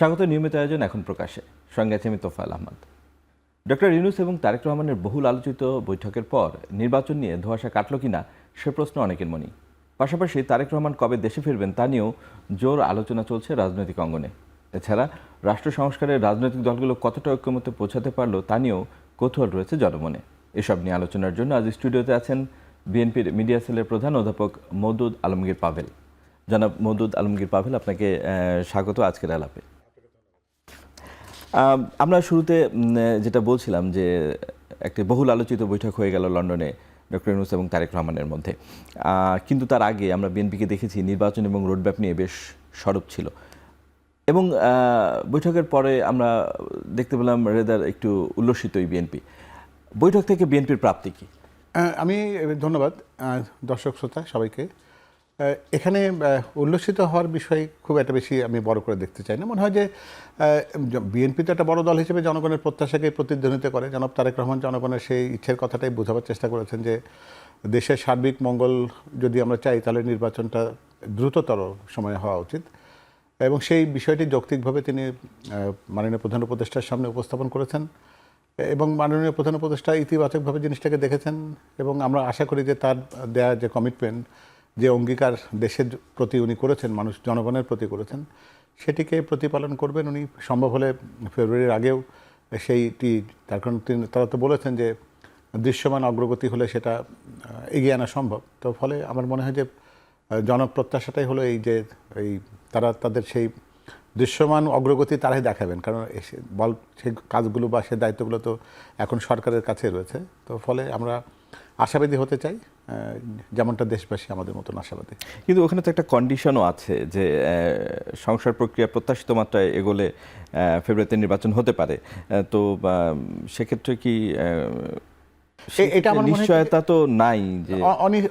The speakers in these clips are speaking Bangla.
স্বাগত নিয়মিত আয়োজন এখন প্রকাশে। সঙ্গে আছে আমি তোফায়েল আহমদ। ডক্টর ইউনূস এবং তারেক রহমানের বহুল আলোচিত বৈঠকের পর নির্বাচন নিয়ে ধোঁয়াশা কাটল কিনা সে প্রশ্ন অনেকের মনেই। পাশাপাশি তারেক রহমান কবে দেশে ফিরবেন তা নিয়েও জোর আলোচনা চলছে রাজনৈতিক অঙ্গনে। এছাড়া রাষ্ট্র সংস্কারের রাজনৈতিক দলগুলো কতটা ঐক্যমতে পৌঁছাতে পারল তা নিয়েও কৌতূহল রয়েছে জনমনে। এসব নিয়ে আলোচনার জন্য আজ স্টুডিওতে আছেন বিএনপির মিডিয়া সেলের প্রধান অধ্যাপক মওদুদ আলমগীর পাভেল। জনাব মওদুদ আলমগীর পাভেল, আপনাকে স্বাগত আজকের আলাপে। আমরা শুরুতে যেটা বলছিলাম যে একটি বহুল আলোচিত বৈঠক হয়ে গেল লন্ডনে ডক্টর ইউনূস এবং তারেক রহমানের মধ্যে, কিন্তু তার আগে আমরা বিএনপিকে দেখেছি নির্বাচন এবং রোডম্যাপ নিয়ে বেশ সরব ছিল এবং বৈঠকের পরে আমরা দেখতে পেলাম রেদার একটু উল্লসিতই বিএনপি। বৈঠক থেকে বিএনপির প্রাপ্তি কি? আমি ধন্যবাদ দর্শক শ্রোতা সবাইকে। এখানে উল্লসিত হওয়ার বিষয় খুব একটা বেশি আমি বড় করে দেখতে চাই না। মনে হয় যে বিএনপি তো একটা বড় দল হিসেবে জনগণের প্রত্যাশাকে প্রতিধ্বনিত করে। জনাব তারেক রহমান জনগণের সেই ইচ্ছের কথাটাই বোঝাবার চেষ্টা করেছেন যে দেশের সার্বিক মঙ্গল যদি আমরা চাই তাহলে নির্বাচনটা দ্রুততর সময়ে হওয়া উচিত, এবং সেই বিষয়টি যৌক্তিকভাবে তিনি মাননীয় প্রধান উপদেষ্টার সামনে উপস্থাপন করেছেন এবং মাননীয় প্রধান উপদেষ্টা ইতিবাচকভাবে জিনিসটাকে দেখেছেন। এবং আমরা আশা করি যে তার দেয়া যে কমিটমেন্ট, যে অঙ্গীকার দেশের প্রতি উনি করেছেন, মানুষ জনগণের প্রতি করেছেন, সেটিকে প্রতিপালন করবেন উনি। সম্ভব হলে ফেব্রুয়ারির আগেও সেইটি, তার কারণ তারা তো বলেছেন যে দৃশ্যমান অগ্রগতি হলে সেটা এগিয়ে আনা সম্ভব। তো ফলে আমার মনে হয় যে জনপ্রত্যাশাটাই হলো এই যে তারা তাদের সেই দৃশ্যমান অগ্রগতি তারাই দেখাবেন, কারণ সেই কাজগুলো বা সেই দায়িত্বগুলো তো এখন সরকারের কাছে রয়েছে। তো ফলে আমরা আশাবাদী হতে চাই, যেমনটা দেশবাসী আমাদের মতন আশাবাদী। কিন্তু ওখানে তো একটা কন্ডিশনও আছে যে সংস্কার প্রক্রিয়া প্রত্যাশিত মাত্রায় এগোলে ফেব্রুয়ারিতে নির্বাচন হতে পারে। তো সেক্ষেত্রে কি এটা আমার নিশ্চয়তা তো নাই যে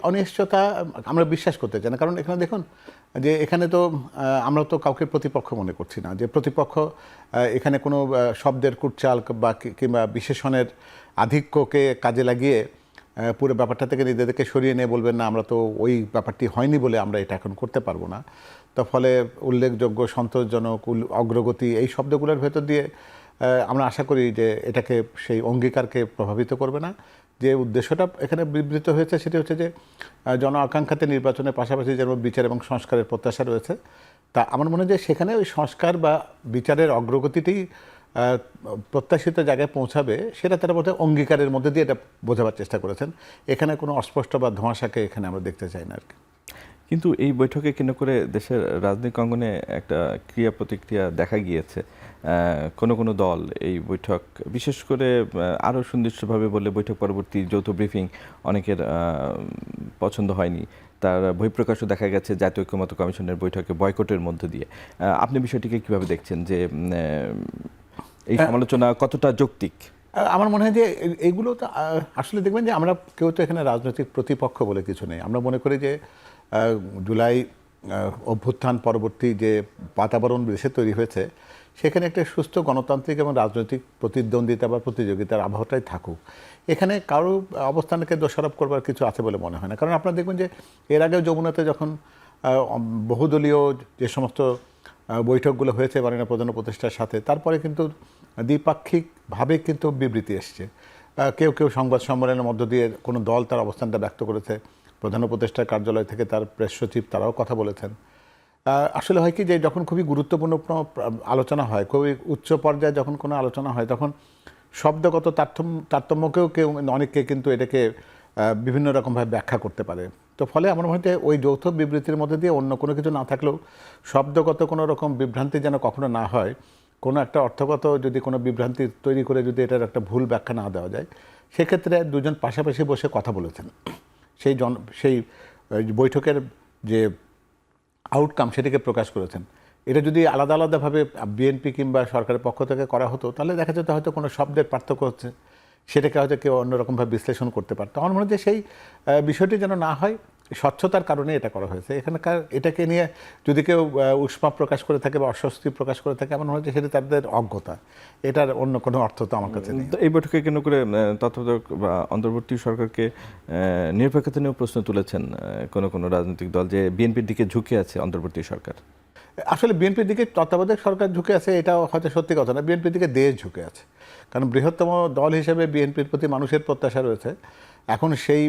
অনিশ্চয়তা আমরা বিশ্বাস করতে চাই না। কারণ এখানে দেখুন যে এখানে তো আমরা তো কাউকে প্রতিপক্ষ মনে করছি না, যে প্রতিপক্ষ এখানে কোনো শব্দের কুটচাল বা কিংবা বিশেষণের আধিক্যকে কাজে লাগিয়ে পুরো ব্যাপারটা থেকে নিজেদেরকে সরিয়ে নিয়ে বলবেন না আমরা তো ওই ব্যাপারটি হয়নি বলে আমরা এটা এখন করতে পারবো না। তো ফলে উল্লেখযোগ্য, সন্তোষজনক, অগ্রগতি এই শব্দগুলোর ভেতর দিয়ে আমরা আশা করি যে এটাকে সেই অঙ্গীকারকে প্রভাবিত করবে না। যে উদ্দেশ্যটা এখানে বিবৃত হয়েছে সেটি হচ্ছে যে জন আকাঙ্ক্ষাতে নির্বাচনের পাশাপাশি যেমন বিচার এবং সংস্কারের প্রত্যাশা রয়েছে, তা আমার মনে হয় যে সেখানে ওই সংস্কার বা বিচারের অগ্রগতিটি প্রত্যাশিত জায়গায় পৌঁছাবে, সেটা তারা বোধহয় অঙ্গীকারের মধ্যে দিয়ে এটা বোঝাবার চেষ্টা করেছেন। এখানে কোনো অস্পষ্ট বা ধোঁয়াশাকে এখানে আমরা দেখতে চাই না আর কি। কিন্তু এই বৈঠকে কেন্দ্র করে দেশের রাজনৈতিক অঙ্গনে একটা ক্রিয়া প্রতিক্রিয়া দেখা গিয়েছে। কোনো দল এই বৈঠক বিশেষ করে আরও সুনির্দিষ্টভাবে বললে বৈঠক পরবর্তী যৌথ ব্রিফিং অনেকের পছন্দ হয়নি। তার বহিঃপ্রকাশও দেখা গেছে জাতীয় ঐক্যমত্য কমিশনের বৈঠকে বয়কটের মধ্য দিয়ে। আপনি বিষয়টিকে কিভাবে দেখছেন, যে এই সমালোচনা কতটা যৌক্তিক? আমার মনে হয় যে এইগুলো তো আসলে দেখবেন যে আমরা কেউ তো এখানে রাজনৈতিক প্রতিপক্ষ বলে কিছু নেই। আমরা মনে করি যে জুলাই অভ্যুত্থান পরবর্তী যে বাতাবরণ দেশে তৈরি হয়েছে, সেখানে একটা সুস্থ গণতান্ত্রিক এবং রাজনৈতিক প্রতিদ্বন্দ্বিতা বা প্রতিযোগিতার আবহাওয়াটাই থাকুক। এখানে কারো অবস্থানকে দোষারোপ করবার কিছু আছে বলে মনে হয় না। কারণ আপনারা দেখবেন যে এর আগেও যমুনাতে যখন বহুদলীয় যে সমস্ত বৈঠকগুলো হয়েছে মাননীয় প্রধান উপদেষ্টার সাথে, তারপরে কিন্তু দ্বিপাক্ষিকভাবে কিন্তু বিবৃতি এসছে। কেউ কেউ সংবাদ সম্মেলনের মধ্য দিয়ে কোনো দল তার অবস্থানটা ব্যক্ত করেছে, প্রধান উপদেষ্টার কার্যালয় থেকে তার প্রেস সচিব তারাও কথা বলেছেন। আসলে হয় কি যে যখন খুবই গুরুত্বপূর্ণ আলোচনা হয়, খুবই উচ্চ পর্যায়ে যখন কোনো আলোচনা হয়, তখন শব্দগত তারতম্যকেও অনেকে কিন্তু এটাকে বিভিন্ন রকমভাবে ব্যাখ্যা করতে পারে। তো ফলে আমার মনে হয় ওই যৌথ বিবৃতির মধ্যে দিয়ে অন্য কোনো কিছু না থাকলেও শব্দগত কোনো রকম বিভ্রান্তি যেন কখনো না হয়, কোনো একটা অর্থগত যদি কোনো বিভ্রান্তি তৈরি করে যদি এটার একটা ভুল ব্যাখ্যা না দেওয়া যায়, সেক্ষেত্রে দুজন পাশাপাশি বসে কথা বলেছেন। সেই বৈঠকের যে আউটকাম সেটাকে প্রকাশ করেছেন। এটা যদি আলাদা আলাদাভাবে বিএনপি কিংবা সরকারের পক্ষ থেকে করা হতো, তাহলে দেখা যেত হয়তো কোনো শব্দের পার্থক্য হচ্ছে, সেটাকে হয়তো কেউ অন্যরকমভাবে বিশ্লেষণ করতে পারত। আমার মনে হয় যে সেই বিষয়টি যেন না হয়, স্বচ্ছতার কারণে এটা করা হয়েছে। এখানকার এটাকে নিয়ে যদি কেউ উষ্মা প্রকাশ করে থাকে বা অস্বস্তি প্রকাশ করে থাকে, আমার মনে হয় যে সেটা তাদের অজ্ঞতা, এটার অন্য কোনো অর্থ তো আমার কাছে নেই। এই বৈঠকে কেন্দ্র করে তত্ত্বাবধায়ক বা অন্তর্বর্তী সরকারকে নিরপেক্ষতা নিয়েও প্রশ্ন তুলেছেন কোনো রাজনৈতিক দল, যে বিএনপির দিকে ঝুঁকে আছে অন্তর্বর্তী সরকার। আসলে বিএনপির দিকে তত্ত্বাবধায়ক সরকার ঝুঁকে আছে, এটা হয়তো সত্যি কথা না, বিএনপির দিকে দেশ ঝুঁকে আছে। কারণ বৃহত্তম দল হিসেবে বিএনপির প্রতি মানুষের প্রত্যাশা রয়েছে। এখন সেই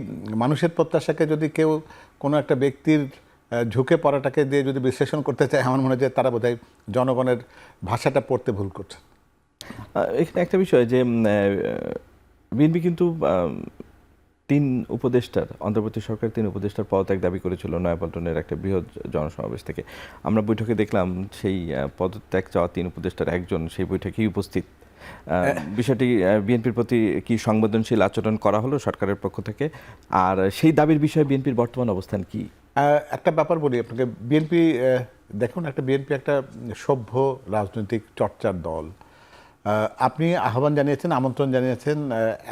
মানুষের প্রত্যাশাকে যদি কেউ কোনো একটা ব্যক্তির ঝুঁকে পড়াটাকে দিয়ে যদি বিশ্লেষণ করতে চায়, আমার মনে হয় যে তারা বোধহয় জনগণের ভাষাটা পড়তে ভুল করছে। এখানে একটা বিষয় যে বিএনপি কিন্তু তিন উপদেষ্টার, অন্তর্বর্তী সরকার 3 উপদেষ্টার পদত্যাগ দাবি করেছিল নয়াপল্টনের একটা বৃহৎ জনসমাবেশ থেকে। আমরা বৈঠকে দেখলাম সেই পদত্যাগ চাওয়া 3 উপদেষ্টার একজন সেই বৈঠকেই উপস্থিত। বিষয়টি বিএনপির প্রতি কি সংবেদনশীল আচরণ করা হলো সরকারের পক্ষ থেকে, আর সেই দাবির বিষয়ে বিএনপির বর্তমান অবস্থান কি? একটা ব্যাপার বলি আপনাকে, বিএনপি দেখুন, বিএনপি একটা সভ্য রাজনৈতিক চর্চার দল। আপনি আহ্বান জানিয়েছেন, আমন্ত্রণ জানিয়েছেন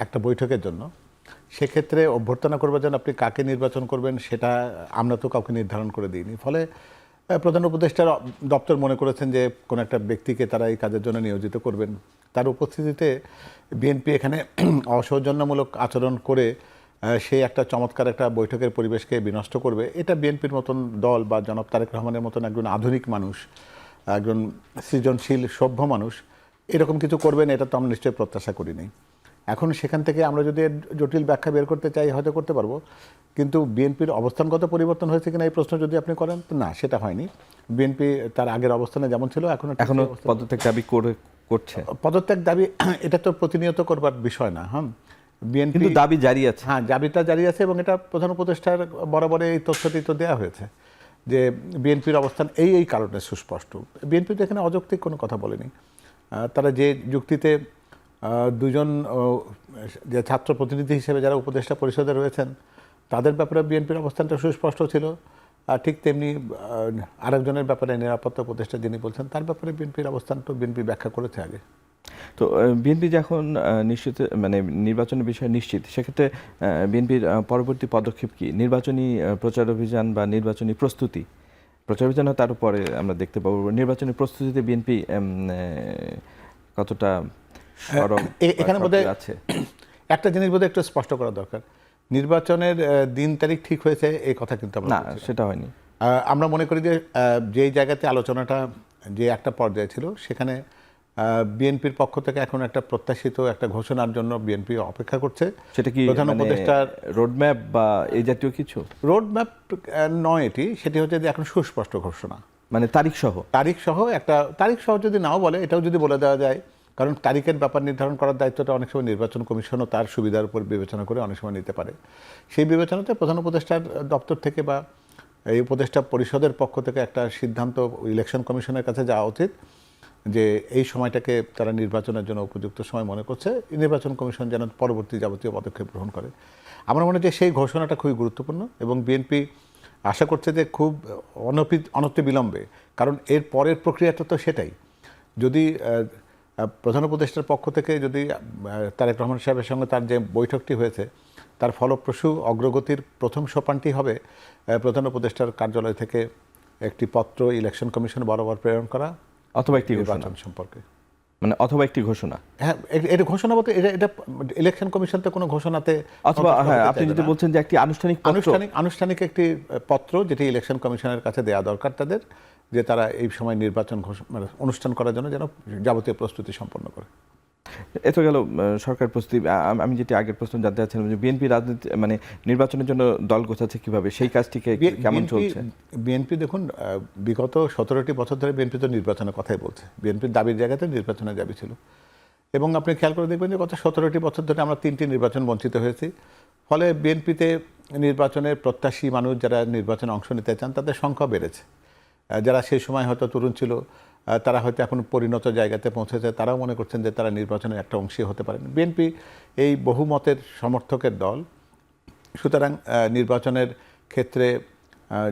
একটা বৈঠকের জন্য। সেক্ষেত্রে অভ্যর্থনা করবার জন্য আপনি কাকে নির্বাচন করবেন সেটা আমরা তো কাউকে নির্ধারণ করে দিইনি। ফলে প্রধান উপদেষ্টার দপ্তর মনে করেছেন যে কোনো একটা ব্যক্তিকে তারা এই কাজের জন্য নিয়োজিত করবেন। তার উপস্থিতিতে বিএনপি এখানে অসৌজন্যমূলক আচরণ করে সেই একটা চমৎকার একটা বৈঠকের পরিবেশকে বিনষ্ট করবে, এটা বিএনপির মতন দল বা জনাব তারেক রহমানের মতন একজন আধুনিক মানুষ, একজন সৃজনশীল সভ্য মানুষ এরকম কিছু করবেন এটা তো আমরা নিশ্চয়ই প্রত্যাশা করিনি। এখন সেখান থেকে আমরা যদি জটিল ব্যাখ্যা বের করতে চাই হয়তো করতে পারবো, কিন্তু বিএনপির অবস্থানগত পরিবর্তন হয়েছে কিনা এই প্রশ্ন যদি আপনি করেন, তো না, সেটা হয়নি। বিএনপি তার আগের অবস্থানে যেমন ছিল এখনো পদত্যাগ দাবি করছে। পদত্যাগ দাবি এটা তো প্রতিনিয়ত করবার বিষয় না। হ্যাঁ, বিএনপি কিন্তু দাবি জারি আছে। হ্যাঁ, দাবিটা জারি আছে এবং এটা প্রধান উপদেষ্টার বরাবর এই তথ্যটি তো দেওয়া হয়েছে যে বিএনপির অবস্থান এই কারণে সুস্পষ্ট। বিএনপি তো এখানে অযৌক্তিক কোনো কথা বলেনি। তারা যে যুক্তিতে দুজন যে ছাত্র প্রতিনিধি হিসেবে যারা উপদেষ্টা পরিষদে রয়েছেন তাদের ব্যাপারে বিএনপির অবস্থানটা সুস্পষ্ট ছিল, আর ঠিক তেমনি আরেকজনের ব্যাপারে নিরাপত্তা উপদেষ্টা যিনি বলছেন তার ব্যাপারে বিএনপির অবস্থানটা বিএনপি ব্যাখ্যা করেছে আগে। তো বিএনপি যখন নিশ্চিত, মানে নির্বাচনের বিষয়ে নিশ্চিত, সেক্ষেত্রে বিএনপির পরবর্তী পদক্ষেপ কি? নির্বাচনী প্রচার অভিযান বা নির্বাচনী প্রস্তুতি, প্রচার অভিযান তার উপরে আমরা দেখতে পাবো নির্বাচনী প্রস্তুতিতে বিএনপি কতটা এখানে বোধহয় আছে একটা জিনিস বোধহয় একটু স্পষ্ট করা দরকার। নির্বাচনের দিন তারিখ ঠিক হয়েছে এই কথা কিন্তু না, সেটা হয়নি। আমরা মনে করি যে যেই জায়গাতে আলোচনাটা যে একটা পর্যায়ে ছিল সেখানে বিএনপির পক্ষ থেকে এখন একটা প্রত্যাশিত একটা ঘোষণার জন্য বিএনপি অপেক্ষা করছে। সেটা কি প্রধান উপদেষ্টার রোডম্যাপ বা এই জাতীয় কিছু? রোডম্যাপ নয়, সেটি হচ্ছে যে এখন সুস্পষ্ট ঘোষণা, মানে তারিখ সহ একটা তারিখ সহ যদি নাও বলে, এটাও যদি বলে দেওয়া যায়, কারণ তারিখের ব্যাপার নির্ধারণ করার দায়িত্বটা অনেক সময় নির্বাচন কমিশনও তার সুবিধার উপর বিবেচনা করে অনেক সময় নিতে পারে। সেই বিবেচনাতে প্রধান উপদেষ্টার দপ্তর থেকে বা এই উপদেষ্টা পরিষদের পক্ষ থেকে একটা সিদ্ধান্ত ইলেকশন কমিশনের কাছে যাওয়া উচিত যে এই সময়টাকে তারা নির্বাচনের জন্য উপযুক্ত সময় মনে করছে, নির্বাচন কমিশন যেন পরবর্তী যাবতীয় পদক্ষেপ গ্রহণ করে। আমার মনে হয় যে সেই ঘোষণাটা খুবই গুরুত্বপূর্ণ এবং বিএনপি আশা করছে যে খুব অনতিবিলম্বে, কারণ এর পরের প্রক্রিয়াটা তো সেটাই, যদি প্রধান উপদেষ্টার পক্ষ থেকে যদি তারেক রহমান সাহেবের সঙ্গে তার যে বৈঠকটি হয়েছে তার ফলপ্রসূ অগ্রগতির প্রথম সোপানটি হবে প্রধান উপদেষ্টার কার্যালয় থেকে একটি পত্র ইলেকশন কমিশন বরাবর প্রেরণ করা অথবা একটি নির্বাচন সম্পর্কে, মানে অথবা একটি ঘোষণা। হ্যাঁ, এটা ঘোষণা বলতে এটা ইলেকশন কমিশন তো কোনো ঘোষণাতে, অথবা হ্যাঁ, আপনি যদি বলছেন যে একটি আনুষ্ঠানিক একটি পত্র যেটি ইলেকশন কমিশনের কাছে দেওয়া দরকার তাদের, যে তারা এই সময় নির্বাচন মানে অনুষ্ঠান করার জন্য যেন যাবতীয় প্রস্তুতি সম্পন্ন করে। এত গেল সরকার প্রস্তুতি। আমি যেটি আগের প্রশ্ন জানতে চাচ্ছিলাম যে বিএনপি রাজনীতি মানে নির্বাচনের জন্য দল গোছাচ্ছে কিভাবে, সেই কাজটিকে কেমন চলছে? বিএনপি দেখুন, বিগত 17টি বছর ধরে বিএনপি তো নির্বাচনের কথাই বলছে, বিএনপির দাবির জায়গাতে নির্বাচনের দাবি ছিল। এবং আপনি খেয়াল করে দেখবেন যে গত 17টি বছর ধরে আমরা 3টি নির্বাচন বঞ্চিত হয়েছি। ফলে বিএনপিতে নির্বাচনের প্রত্যাশী মানুষ যারা নির্বাচনে অংশ নিতে চান তাদের সংখ্যা বেড়েছে। যারা সেই সময় হয়তো তরুণ ছিল তারা হয়তো এখন পরিণত জায়গাতে পৌঁছেছে, তারাও মনে করছেন যে তারা নির্বাচনের একটা অংশী হতে পারেন। বিএনপি এই বহুমতের সমর্থকের দল, সুতরাং নির্বাচনের ক্ষেত্রে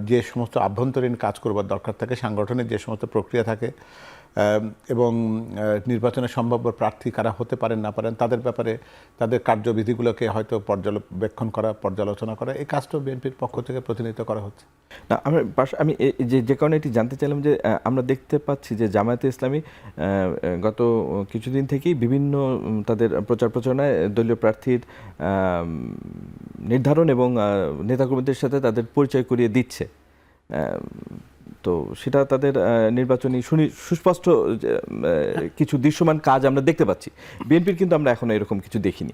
যে সমস্ত আভ্যন্তরীণ কাজ করবার দরকার থাকে, সাংগঠনিক যে সমস্ত প্রক্রিয়া থাকে এবং নির্বাচনের সম্ভাব্য প্রার্থী কারা হতে পারেন না পারেন তাদের ব্যাপারে তাদের কার্যবিধিগুলোকে হয়তো পর্যবেক্ষণ করা, পর্যালোচনা করা, এই কাজটা বিএনপির পক্ষ থেকে প্রতিনিধিত্ব করা হচ্ছে। না, আমি যে কারণে এটি জানতে চাইলাম যে আমরা দেখতে পাচ্ছি যে জামায়াতে ইসলামী গত কিছুদিন থেকেই বিভিন্ন তাদের প্রচারণায় দলীয় প্রার্থীর নির্ধারণ এবং নেতাকর্মীদের সাথে তাদের পরিচয় করিয়ে দিচ্ছে। তো সেটা তাদের নির্বাচনী সুস্পষ্ট কিছু দৃশ্যমান কাজ আমরা দেখতে পাচ্ছি। বিএনপির কিন্তু আমরা এখনো এরকম কিছু দেখিনি।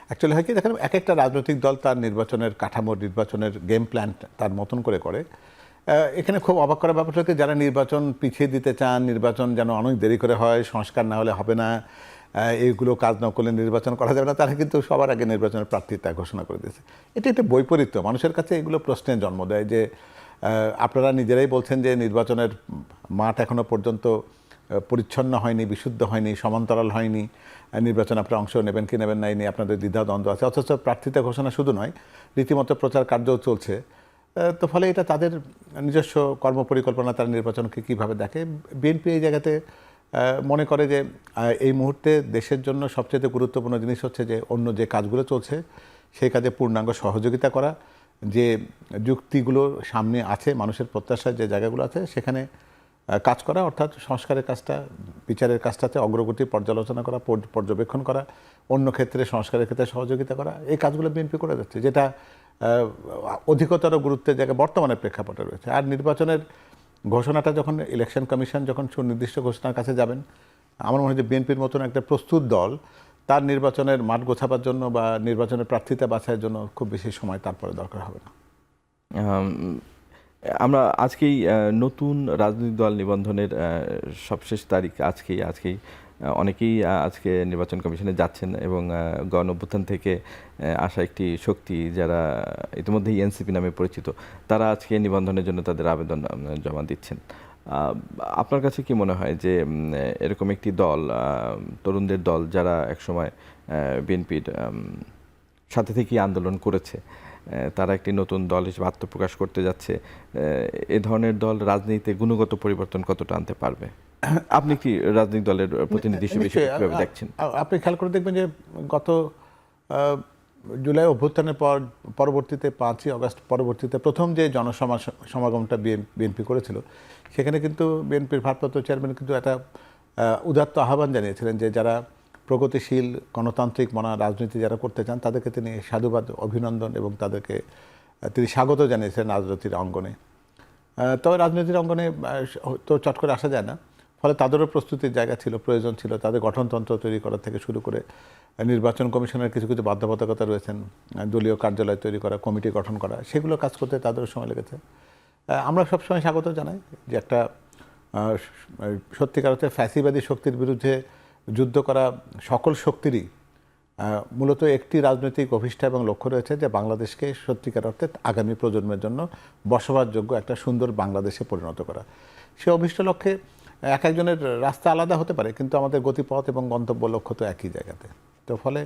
অ্যাকচুয়ালি হয় কি দেখেন, এক একটা রাজনৈতিক দল তার নির্বাচনের কাঠামো, নির্বাচনের গেম প্ল্যান তার মতন করে করে। এখানে খুব অবাক করার ব্যাপারটা হচ্ছে যারা নির্বাচন পিছিয়ে দিতে চান, নির্বাচন যেন অনেক দেরি করে হয়, সংস্কার না হলে হবে না, এইগুলো কাজ না করলে নির্বাচন করা যাবে না, তারা কিন্তু সবার আগে নির্বাচনের প্রার্থিতা ঘোষণা করে দিয়েছে। এটা একটা বৈপরীত্য, মানুষের কাছে এগুলো প্রশ্নের জন্ম দেয় যে আপনারা নিজেরাই বলছেন যে নির্বাচনের মাঠ এখনো পর্যন্ত পরিচ্ছন্ন হয়নি, বিশুদ্ধ হয়নি, সমান্তরাল হয়নি, নির্বাচনে আপনারা অংশ নেবেন কি নেবেন না এই নিয়ে আপনাদের দ্বিধাদ্বন্দ্ব আছে, অথচ প্রার্থিতা ঘোষণা শুধু নয়, রীতিমতো প্রচার কার্যও চলছে। তো ফলে এটা তাদের নিজস্ব কর্মপরিকল্পনা, তারা নির্বাচনকে কীভাবে দেখে। বিএনপি এই জায়গাতে মনে করে যে এই মুহূর্তে দেশের জন্য সবচেয়ে গুরুত্বপূর্ণ জিনিস হচ্ছে যে অন্য যে কাজগুলো চলছে সেই কাজে পূর্ণাঙ্গ সহযোগিতা করা, যে যুক্তিগুলো সামনে আছে, মানুষের প্রত্যাশার যে জায়গাগুলো আছে সেখানে কাজ করা, অর্থাৎ সংস্কারের কাজটা, বিচারের কাজটাতে অগ্রগতি পর্যালোচনা করা, পর্যবেক্ষণ করা, অন্য ক্ষেত্রে সংস্কারের ক্ষেত্রে সহযোগিতা করা, এই কাজগুলো বিএনপি করে যাচ্ছে, যেটা অধিকতর গুরুত্বের জায়গায় বর্তমানে প্রেক্ষাপটে রয়েছে। আর নির্বাচনের ঘোষণাটা যখন ইলেকশন কমিশন যখন সুনির্দিষ্ট ঘোষণার কাছে যাবেন, আমার মনে হয় যে বিএনপির মতন একটা প্রস্তুত দল তার নির্বাচনের মাঠ গোছাবার জন্য বা নির্বাচনের প্রার্থিতা বাছাইয়ের জন্য খুব বেশি সময় তারপরে দরকার হবে না। আমরা আজকেই নতুন রাজনৈতিক দল নিবন্ধনের সবশেষ তারিখ আজকেই অনেকেই আজকে নির্বাচন কমিশনে যাচ্ছেন এবং গণ অভ্যুত্থান থেকে আসা একটি শক্তি যারা ইতিমধ্যেই এনসিপি নামে পরিচিত, তারা আজকে নিবন্ধনের জন্য তাদের আবেদন জমা দিচ্ছেন। আপনার কাছে কি মনে হয় যে এরকম একটি দল, তরুণদের দল যারা একসময় বিএনপির সাথে থেকেই আন্দোলন করেছে, তারা একটি নতুন দল হিসেবে আত্মপ্রকাশ করতে যাচ্ছে, এ ধরনের দল রাজনীতিতে গুণগত পরিবর্তন কতটা আনতে পারবে? আপনি কি রাজনৈতিক দলের প্রতিনিধি হিসেবে কিভাবে দেখছেন? আপনি খেয়াল করে দেখবেন যে গত জুলাই অভ্যুত্থানের পরবর্তীতে 5ই আগস্ট পরবর্তীতে প্রথম যে জনসমাগমটা বিএনপি করেছিল, সেখানে কিন্তু বিএনপির ভারপ্রাপ্ত চেয়ারম্যান কিন্তু একটা উদাত্ত আহ্বান জানিয়েছিলেন যে যারা প্রগতিশীল গণতান্ত্রিক মনা রাজনীতি যারা করতে চান তাদেরকে তিনি সাধুবাদ, অভিনন্দন এবং তাদেরকে তিনি স্বাগত জানিয়েছিলেন রাজনীতির অঙ্গনে। তবে রাজনীতির অঙ্গনে তো চট করে আসা যায় না, ফলে তাদেরও প্রস্তুতির জায়গা ছিল, প্রয়োজন ছিল, তাদের গঠনতন্ত্র তৈরি করা থেকে শুরু করে নির্বাচন কমিশনের কিছু কিছু বাধ্যবাধকতা রয়েছেন, দলীয় কার্যালয় তৈরি করা, কমিটি গঠন করা, সেগুলো কাজ করতে তাদেরও সময় লেগেছে। আমরা সবসময় স্বাগত জানাই যে একটা সত্যিকার অর্থে ফ্যাসিবাদী শক্তির বিরুদ্ধে যুদ্ধ করা সকল শক্তিরই মূলত একটি রাজনৈতিক অভিষ্ঠা এবং লক্ষ্য রয়েছে যে বাংলাদেশকে সত্যিকার অর্থে আগামী প্রজন্মের জন্য বসবাসযোগ্য একটা সুন্দর বাংলাদেশে পরিণত করা। সে অভিষ্ট লক্ষ্যে এক একজনের রাস্তা আলাদা হতে পারে, কিন্তু আমাদের গতিপথ এবং গন্তব্য লক্ষ্য তো একই জায়গাতে। তো ফলে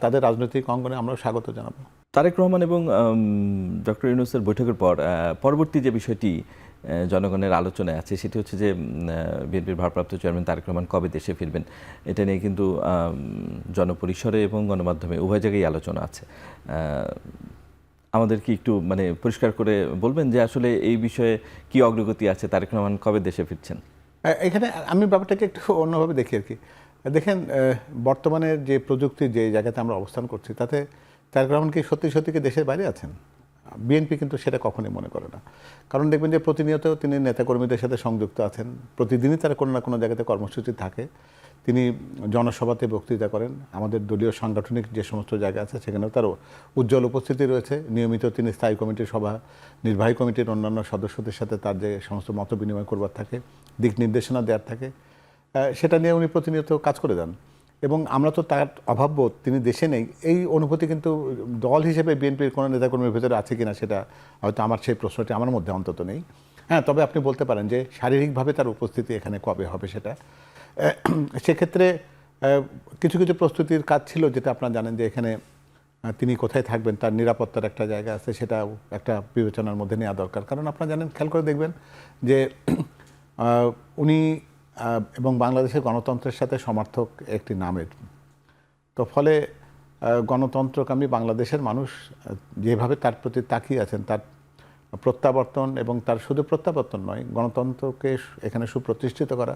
তাদের রাজনৈতিক অঙ্গনে আমরাও স্বাগত জানাবো। তারেক রহমান এবং ডক্টর ইউনূসের বৈঠকের পর পরবর্তী যে বিষয়টি জনগণের আলোচনায় আছে সেটি হচ্ছে যে বিএনপির ভারপ্রাপ্ত চেয়ারম্যান তারেক রহমান কবে দেশে ফিরবেন। এটা নিয়ে কিন্তু জনপরিসরে এবং গণমাধ্যমে উভয় জায়গায় আলোচনা আছে। আমাদের কি একটু মানে পরিষ্কার করে বলবেন যে আসলে এই বিষয়ে কি অগ্রগতি আছে, তারেক রহমান কবে দেশে ফিরছেন? এখানে আমি ব্যাপারটাকে একটু অন্যভাবে দেখি আর কি। দেখেন, বর্তমানে যে প্রযুক্তির যে জায়গাতে আমরা অবস্থান করছি তাতে তারেক রহমান কি সত্যি সত্যি দেশের বাইরে আছেন? বিএনপি কিন্তু সেটা কখনোই মনে করে না। কারণ দেখবেন যে প্রতিনিয়ত তিনি নেতাকর্মীদের সাথে সংযুক্ত আছেন, প্রতিদিনই তার কোনো না কোনো জায়গাতে কর্মসূচি থাকে, তিনি জনসভাতে বক্তৃতা করেন, আমাদের দলীয় সাংগঠনিক যে সমস্ত জায়গা আছে সেখানেও তার উজ্জ্বল উপস্থিতি রয়েছে। নিয়মিত তিনি স্থায়ী কমিটির সভা, নির্বাহী কমিটির অন্যান্য সদস্যদের সাথে তার যে সমস্ত মত বিনিময় করবার থাকে, দিক নির্দেশনা দেওয়ার থাকে, সেটা নিয়ে উনি প্রতিনিয়ত কাজ করে যান। এবং আমরা তো তার অভাববোধ, তিনি দেশে নেই, এই অনুভূতি কিন্তু দল হিসেবে বিএনপির কোনো নেতাকর্মীর ভেতরে আছে কিনা সেটা হয়তো আমার সেই প্রশ্নটি আমার মধ্যে অন্তত নেই। হ্যাঁ, তবে আপনি বলতে পারেন যে শারীরিকভাবে তার উপস্থিতি এখানে কবে হবে সেটা। সেক্ষেত্রে কিছু কিছু প্রস্তুতির কাজ ছিল, যেটা আপনারা জানেন যে এখানে তিনি কোথায় থাকবেন, তার নিরাপত্তার একটা জায়গা আছে, সেটা একটা বিবেচনার মধ্যে নেওয়া দরকার। কারণ আপনারা জানেন, খেয়াল করে দেখবেন যে উনি এবং বাংলাদেশের গণতন্ত্রের সাথে সমর্থক একটি নামের, তো ফলে গণতন্ত্রকামী বাংলাদেশের মানুষ যেভাবে তার প্রতি তাকিয়ে আছেন, তার প্রত্যাবর্তন এবং তার শুধু প্রত্যাবর্তন নয়, গণতন্ত্রকে এখানে সুপ্রতিষ্ঠিত করা,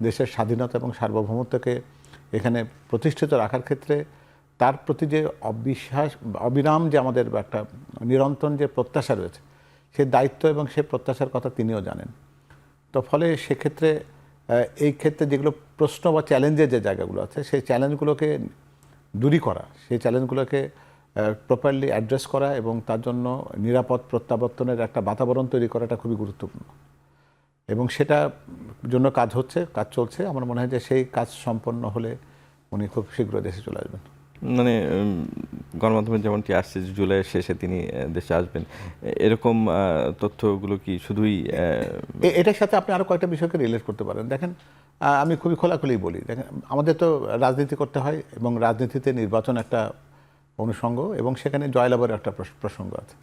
দেশের স্বাধীনতা এবং সার্বভৌমত্বকে এখানে প্রতিষ্ঠিত রাখার ক্ষেত্রে তার প্রতি যে অবিরাম যে আমাদের একটা নিরন্তর যে প্রত্যাশা রয়েছে, সে দায়িত্ব এবং সে প্রত্যাশার কথা তিনিও জানেন। তো ফলে সেক্ষেত্রে এই ক্ষেত্রে যেগুলো প্রশ্ন বা চ্যালেঞ্জের যে জায়গাগুলো আছে সেই চ্যালেঞ্জগুলোকে দূরী করা, সেই চ্যালেঞ্জগুলোকে প্রপারলি অ্যাড্রেস করা এবং তার জন্য নিরাপদ প্রত্যাবর্তনের একটা বাতাবরণ তৈরি করাটা খুবই গুরুত্বপূর্ণ এবং সেটা জন্য কাজ চলছে। আমার মনে হয় যে সেই কাজ সম্পন্ন হলে উনি খুব শীঘ্র দেশে চলে আসবেন। মানে গণমাধ্যমে যেমনটি আসছে যে জুলাইয়ের শেষে তিনি দেশে আসবেন, এরকম তথ্যগুলো কি শুধুই এটার সাথে আপনি আরও কয়েকটা বিষয়কে রিলেট করতে পারেন। দেখেন, আমি খুবই খোলাখুলি বলি, দেখেন আমাদের তো রাজনীতি করতে হয় এবং রাজনীতিতে নির্বাচন একটা অনুষঙ্গ এবং সেখানে জয়লাভের একটা প্রসঙ্গ আছে।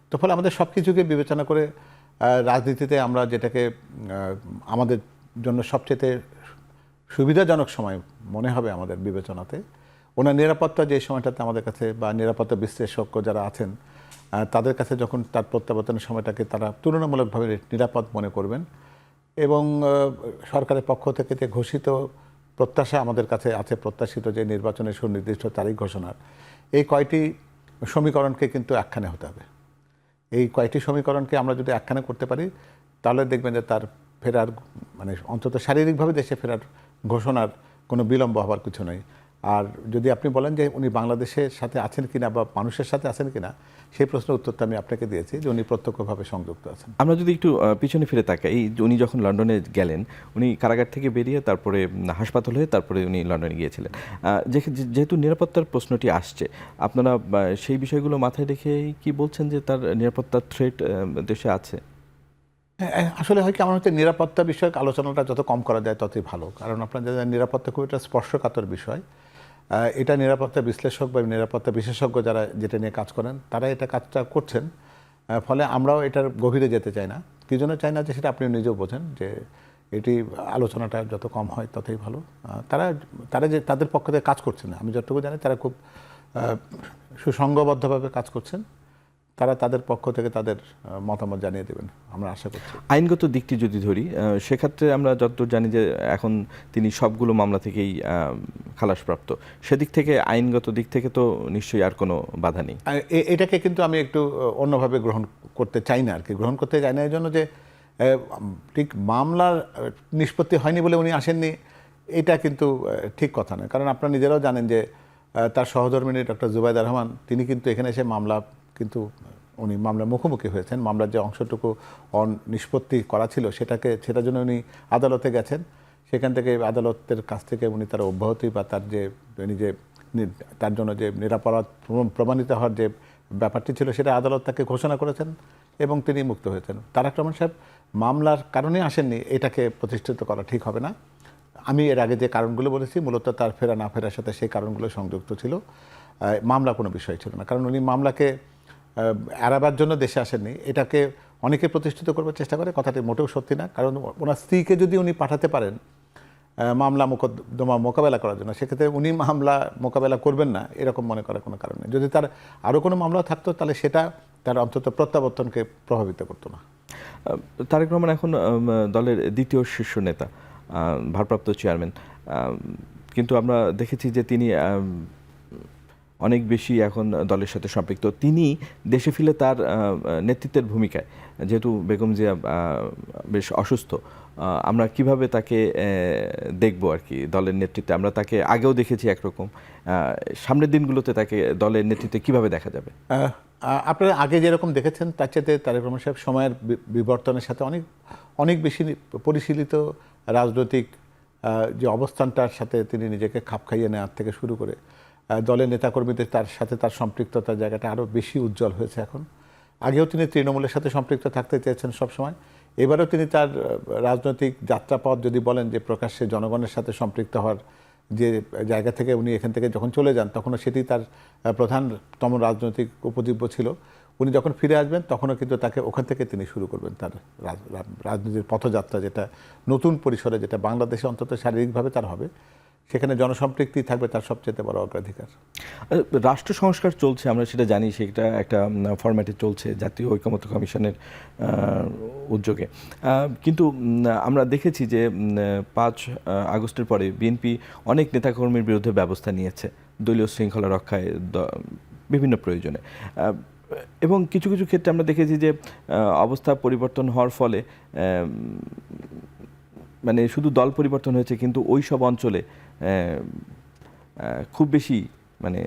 তো ফলে আমাদের সব কিছুকে বিবেচনা করে রাজনীতিতে আমরা যেটাকে আমাদের জন্য সবচেয়ে সুবিধাজনক সময় মনে হবে আমাদের বিবেচনাতে, ওনার নিরাপত্তা যে সময়টাতে আমাদের কাছে বা নিরাপত্তা বিশ্লেষজ্ঞ যারা আছেন তাদের কাছে যখন তার প্রত্যাবর্তনের সময়টাকে তারা তুলনামূলকভাবে নিরাপদ মনে করবেন এবং সরকারের পক্ষ থেকে যে ঘোষিত প্রত্যাশা আমাদের কাছে আছে, প্রত্যাশিত যে নির্বাচনের সুনির্দিষ্ট তারিখ ঘোষণার, এই কয়টি সমীকরণকে কিন্তু একখানে হতে হবে। এই কয়টি সমীকরণকে আমরা যদি একখানে করতে পারি তাহলে দেখবেন যে তার ফেরার মানে অন্তত শারীরিকভাবে দেশে ফেরার ঘোষণার কোনো বিলম্ব হওয়ার কিছু নেই। আর যদি আপনি বলেন যে উনি বাংলাদেশের সাথে আছেন কিনা বা মানুষের সাথে আছেন কিনা, সেই প্রশ্নের উত্তরটা আমি আপনাকে দিয়েছি যে উনি প্রত্যক্ষভাবে সংযুক্ত আছেন। আমরা যদি একটু পিছনে ফিরে তাকাই, উনি যখন লন্ডনে গেলেন, উনি কারাগার থেকে বেরিয়ে তারপরে হাসপাতাল হয়ে তারপরে উনি লন্ডনে গিয়েছিলেন। যেহেতু নিরাপত্তার প্রশ্নটি আসছে, আপনারা সেই বিষয়গুলো মাথায় রেখে কি বলছেন যে তার নিরাপত্তার থ্রেট দেশে আছে? আসলে হয় কি, আমার হচ্ছে নিরাপত্তা বিষয়ক আলোচনাটা যত কম করা যায় ততই ভালো, কারণ আপনার যারা নিরাপত্তা খুব একটা স্পর্শকাতর বিষয়। এটা নিরাপত্তা বিশ্লেষক বা নিরাপত্তা বিশেষজ্ঞ যারা যেটা নিয়ে কাজ করেন তারা এটা কাজটা করছেন। ফলে আমরাও এটার গভীরে যেতে চাই না। কী জন্য চাই না যে সেটা আপনি নিজেও বোঝেন যে এটি আলোচনাটা যত কম হয় ততই ভালো। তারা যে তাদের পক্ষ থেকে কাজ করছেন, আমি যতটুকু জানি তারা খুব সুসংঘবদ্ধভাবে কাজ করছেন। তারা তাদের পক্ষ থেকে তাদের মতামত জানিয়ে দেবেন, আমরা আশা করছি। আইনগত দিকটি যদি ধরি, সেক্ষেত্রে আমরা যতদূর জানি যে এখন তিনি সবগুলো মামলা থেকেই খালাসপ্রাপ্ত। সেদিক থেকে আইনগত দিক থেকে তো নিশ্চয়ই আর কোনো বাধা নেই। এটাকে কিন্তু আমি একটু অন্যভাবে গ্রহণ করতে চাই না আর কি। গ্রহণ করতে চাই না এই জন্য যে ঠিক মামলার নিষ্পত্তি হয়নি বলে উনি আসেননি, এটা কিন্তু ঠিক কথা নয়। কারণ আপনারা নিজেরাও জানেন যে তার সহধর্মিণী ডক্টর জুবাইদা রহমান তিনি কিন্তু এখানে এসে উনি মামলার মুখোমুখি হয়েছেন। মামলার যে অংশটুকু নিষ্পত্তি করা ছিল সেটার জন্য উনি আদালতে গেছেন। সেখান থেকে আদালতের কাছ থেকে উনি তার অব্যাহতি বা তার জন্য যে নিরাপরাধ প্রমাণিত হওয়ার যে ব্যাপারটি ছিল সেটা আদালত তাকে ঘোষণা করেছেন এবং তিনি মুক্ত হয়েছেন। তারেক রহমান সাহেব মামলার কারণে আসেননি, এটাকে প্রতিষ্ঠিত করা ঠিক হবে না। আমি এর আগে যে কারণগুলো বলেছি মূলত তার ফেরা না ফেরার সাথে সেই কারণগুলো সংযুক্ত ছিল, মামলা কোনো বিষয় ছিল না। কারণ উনি মামলাকে এড়াবার জন্য দেশে আসেননি, এটাকে অনেকে প্রতিষ্ঠিত করবার চেষ্টা করে, কথাটি মোটেও সত্যি না। কারণ ওনার স্ত্রীকে যদি উনি পাঠাতে পারেন মামলা মোকদ্দমা মোকাবেলা করার জন্য, সেক্ষেত্রে উনি মামলা মোকাবেলা করবেন না এরকম মনে করার কোনো কারণ নেই। যদি তার আরও কোনো মামলা থাকতো তাহলে সেটা তার অন্তত প্রত্যাবর্তনকে প্রভাবিত করতো না। তারেক রহমান এখন দলের দ্বিতীয় শীর্ষ নেতা, ভারপ্রাপ্ত চেয়ারম্যান, কিন্তু আমরা দেখেছি যে তিনি অনেক বেশি এখন দলের সাথে সম্পৃক্ত। তিনি দেশে ফিরে তার নেতৃত্বের ভূমিকায়, যেহেতু বেগম জিয়া বেশ অসুস্থ, আমরা কিভাবে তাকে দেখব আর কি দলের নেতৃত্বে? আমরা তাকে আগেও দেখেছি একরকম, সামনের দিনগুলোতে তাকে দলের নেতৃত্বে কিভাবে দেখা যাবে? আপনারা আগে যেরকম দেখেছেন তার চাইতে তারেক রহমান সাহেব সময়ের বিবর্তনের সাথে অনেক বেশি পরিশীলিত রাজনৈতিক যে অবস্থানটার সাথে তিনি নিজেকে খাপ খাইয়ে নেওয়ার থেকে শুরু করে দলের নেতাকর্মীদের তার সাথে তার সম্পৃক্ততার জায়গাটা আরও বেশি উজ্জ্বল হয়েছে এখন। আগেও তিনি তৃণমূলের সাথে সম্পৃক্ত থাকতে চেয়েছেন সবসময়, এবারেও তিনি তার রাজনৈতিক যাত্রাপথ যদি বলেন যে প্রকাশ্যে জনগণের সাথে সম্পৃক্ত হওয়ার যে জায়গা থেকে উনি এখান থেকে যখন চলে যান তখনও সেটি তার প্রধানতম রাজনৈতিক উপজীব্য ছিল। উনি যখন ফিরে আসবেন তখনও কিন্তু তাকে ওখান থেকে তিনি শুরু করবেন তার রাজনীতির পথযাত্রা, যেটা নতুন পরিসরে, যেটা বাংলাদেশে অন্তত শারীরিকভাবে তার হবে, সেখানে জনসম্পৃক্তি থাকবে তার সবচেয়ে বড় অগ্রাধিকার। রাষ্ট্র সংস্কার চলছে, আমরা সেটা জানি, সেটা একটা ফরম্যাটে চলছে জাতীয় ঐকমত্য কমিশনের উদ্যোগে। কিন্তু আমরা দেখেছি যে 5 আগস্টের পরে বিএনপি অনেক নেতাকর্মীর বিরুদ্ধে ব্যবস্থা নিয়েছে দলীয় শৃঙ্খলা রক্ষায় বিভিন্ন প্রয়োজনে। এবং কিছু কিছু ক্ষেত্রে আমরা দেখেছি যে অবস্থা পরিবর্তন হওয়ার ফলে মানে শুধু দল পরিবর্তন হয়েছে, কিন্তু ওই সব অঞ্চলে খুব বেশি মানে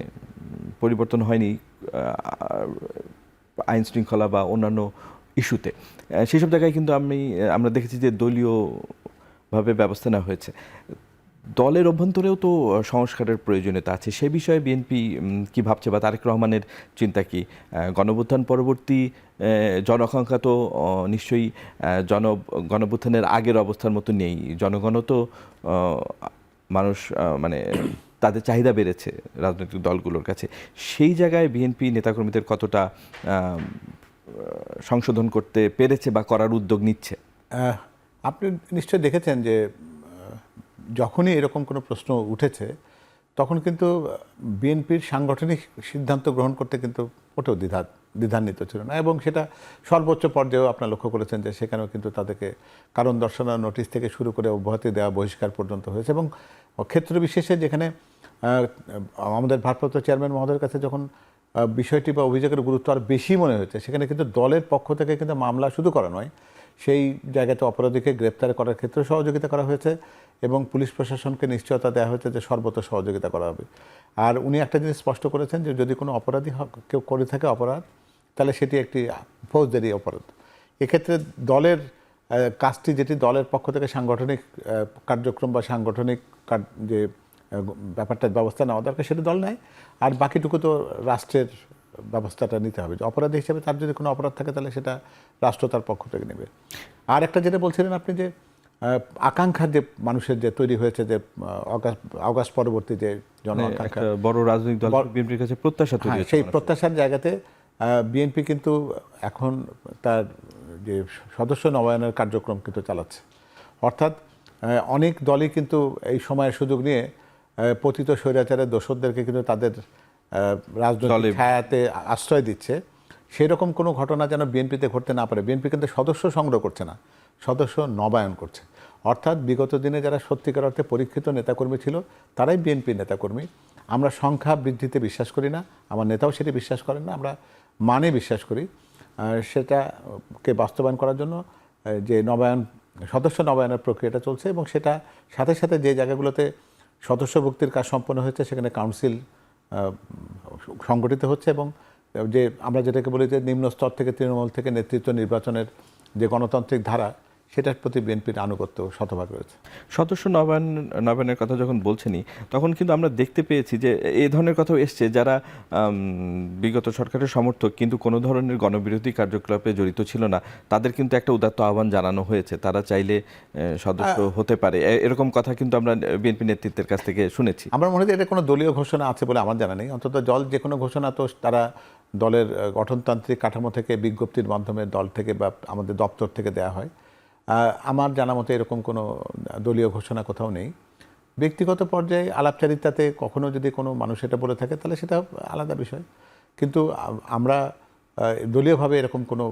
পরিবর্তন হয়নি আইন শৃঙ্খলা বা অন্যান্য ইস্যুতে। সেসব জায়গায় কিন্তু আমরা দেখেছি যে দলীয়ভাবে ব্যবস্থা নেওয়া হয়েছে। দলের অভ্যন্তরেও তো সংস্কারের প্রয়োজনীয়তা আছে। সে বিষয়ে বিএনপি কি ভাবছে, বা তারেক রহমানের চিন্তা কি? গণঅভ্যুত্থান পরবর্তী জনসংখ্যা তো নিশ্চয়ই গণঅভ্যুত্থানের আগের অবস্থার মতো নেই। জনগণও তো মানুষ মানে তাদের চাহিদা বেড়েছে রাজনৈতিক দলগুলোর কাছে। সেই জায়গায় বিএনপি নেতাকর্মীদের কতটা সংশোধন করতে পেরেছে বা করার উদ্যোগ নিচ্ছে? আপনি নিশ্চয়ই দেখেছেন যে যখনই এরকম কোনো প্রশ্ন উঠেছে তখন কিন্তু বিএনপির সাংগঠনিক সিদ্ধান্ত গ্রহণ করতে কিন্তু মোটেও দ্বিধান্বিত ছিল না, এবং সেটা সর্বোচ্চ পর্যায়েও আপনারা লক্ষ্য করেছেন যে সেখানেও কিন্তু তাদেরকে কারণ দর্শানোর নোটিশ থেকে শুরু করে অব্যাহতি দেওয়া, বহিষ্কার পর্যন্ত হয়েছে। এবং ক্ষেত্র বিশেষে যেখানে আমাদের ভারপ্রাপ্ত চেয়ারম্যান মহোদয়ের কাছে যখন বিষয়টি বা অভিযোগের গুরুত্ব আর বেশি মনে হয়েছে, সেখানে কিন্তু দলের পক্ষ থেকে কিন্তু মামলা শুধু করা নয়, সেই জায়গাতে অপরাধীকে গ্রেপ্তার করার ক্ষেত্রে সহযোগিতা করা হয়েছে এবং পুলিশ প্রশাসনকে নিশ্চয়তা দেওয়া হয়েছে যে সর্বত সহযোগিতা করা হবে। আর উনি একটা জিনিস স্পষ্ট করেছেন যে যদি কোনো অপরাধী কেউ করে থাকে অপরাধ, তাহলে সেটি একটি ফৌজদারি অপরাধ। এক্ষেত্রে দলের কাজটি, যেটি দলের পক্ষ থেকে সাংগঠনিক কার্যক্রম বা সাংগঠনিক যে ব্যাপারটা ব্যবস্থা নেওয়া দরকার, সেটা দল নেয়। আর বাকিটুকু তো রাষ্ট্রের ব্যবস্থাটা নিতে হবে। যে অপরাধী হিসেবে তার যদি কোনো অপরাধ থাকে তাহলে সেটা রাষ্ট্র তার পক্ষ থেকে নেবে। আর একটা যেটা বলছিলেন আপনি, যে আকাঙ্ক্ষা যে মানুষের যে তৈরি হয়েছে, যে অগাস্ট পরবর্তী যে জন আকাঙ্ক্ষা, বড় রাজনৈতিক দল বিএনপির কাছে প্রত্যাশা তৈরি হয়েছে, সেই প্রত্যাশার জায়গাতে বিএনপি কিন্তু এখন তার যে সদস্য নবায়নের কার্যক্রম কিন্তু চালাচ্ছে। অর্থাৎ অনেক দলই কিন্তু এই সময়ের সুযোগ নিয়ে পতিত স্বৈরাচারের দোসরদেরকে কিন্তু তাদের রাজনৈতিক ছায়াতে আশ্রয় দিচ্ছে। সেরকম কোনো ঘটনা যেন বিএনপিতে ঘটতে না পারে। বিএনপি কিন্তু সদস্য সংগ্রহ করছে না, সদস্য নবায়ন করছে। অর্থাৎ বিগত দিনে যারা সত্যিকার অর্থে পরীক্ষিত নেতাকর্মী ছিল তারাই বিএনপির নেতাকর্মী। আমরা সংখ্যা বৃদ্ধিতে বিশ্বাস করি না, আমার নেতাও সেটি বিশ্বাস করেন না, আমরা মানে বিশ্বাস করি। সেটাকে বাস্তবায়ন করার জন্য যে সদস্য নবায়নের প্রক্রিয়াটা চলছে, এবং সেটা সাথে সাথে যে জায়গাগুলোতে সদস্যভুক্তির কাজ সম্পন্ন হয়েছে সেখানে কাউন্সিল সংগঠিত হচ্ছে, এবং যে আমরা যেটাকে বলি যে নিম্ন স্তর থেকে তৃণমূল থেকে নেতৃত্ব নির্বাচনের যে গণতান্ত্রিক ধারা, সেটার প্রতি বিএনপির আনুগত্য শতভাগ রয়েছে। সদস্য নবায়নের কথা যখন বলছেনই, তখন কিন্তু আমরা দেখতে পেয়েছি যে এই ধরনের কথাও এসছে যারা বিগত সরকারের সমর্থক কিন্তু কোনো ধরনের গণবিরোধী কার্যকলাপে জড়িত ছিল না, তাদের কিন্তু একটা উদাত্ত আহ্বান জানানো হয়েছে, তারা চাইলে সদস্য হতে পারে। এরকম কথা কিন্তু আমরা বিএনপি নেতৃত্বের কাছ থেকে শুনেছি। আমার মনে হয় এটা কোনো দলীয় ঘোষণা আছে বলে আমার জানা নেই। অন্তত যে কোনো ঘোষণা তো তারা দলের গঠনতান্ত্রিক কাঠামো থেকে বিজ্ঞপ্তির মাধ্যমে দল থেকে বা আমাদের দপ্তর থেকে দেওয়া হয়। আমার জানা মতে এরকম কোনো দলীয় ঘোষণা কোথাও নেই। ব্যক্তিগত পর্যায়ে আলাপচারিতাতে কখনো যদি কোনো মানুষ এটা বলে থাকে তাহলে সেটা আলাদা বিষয়, কিন্তু আমরা দলীয়ভাবে এরকম কোনো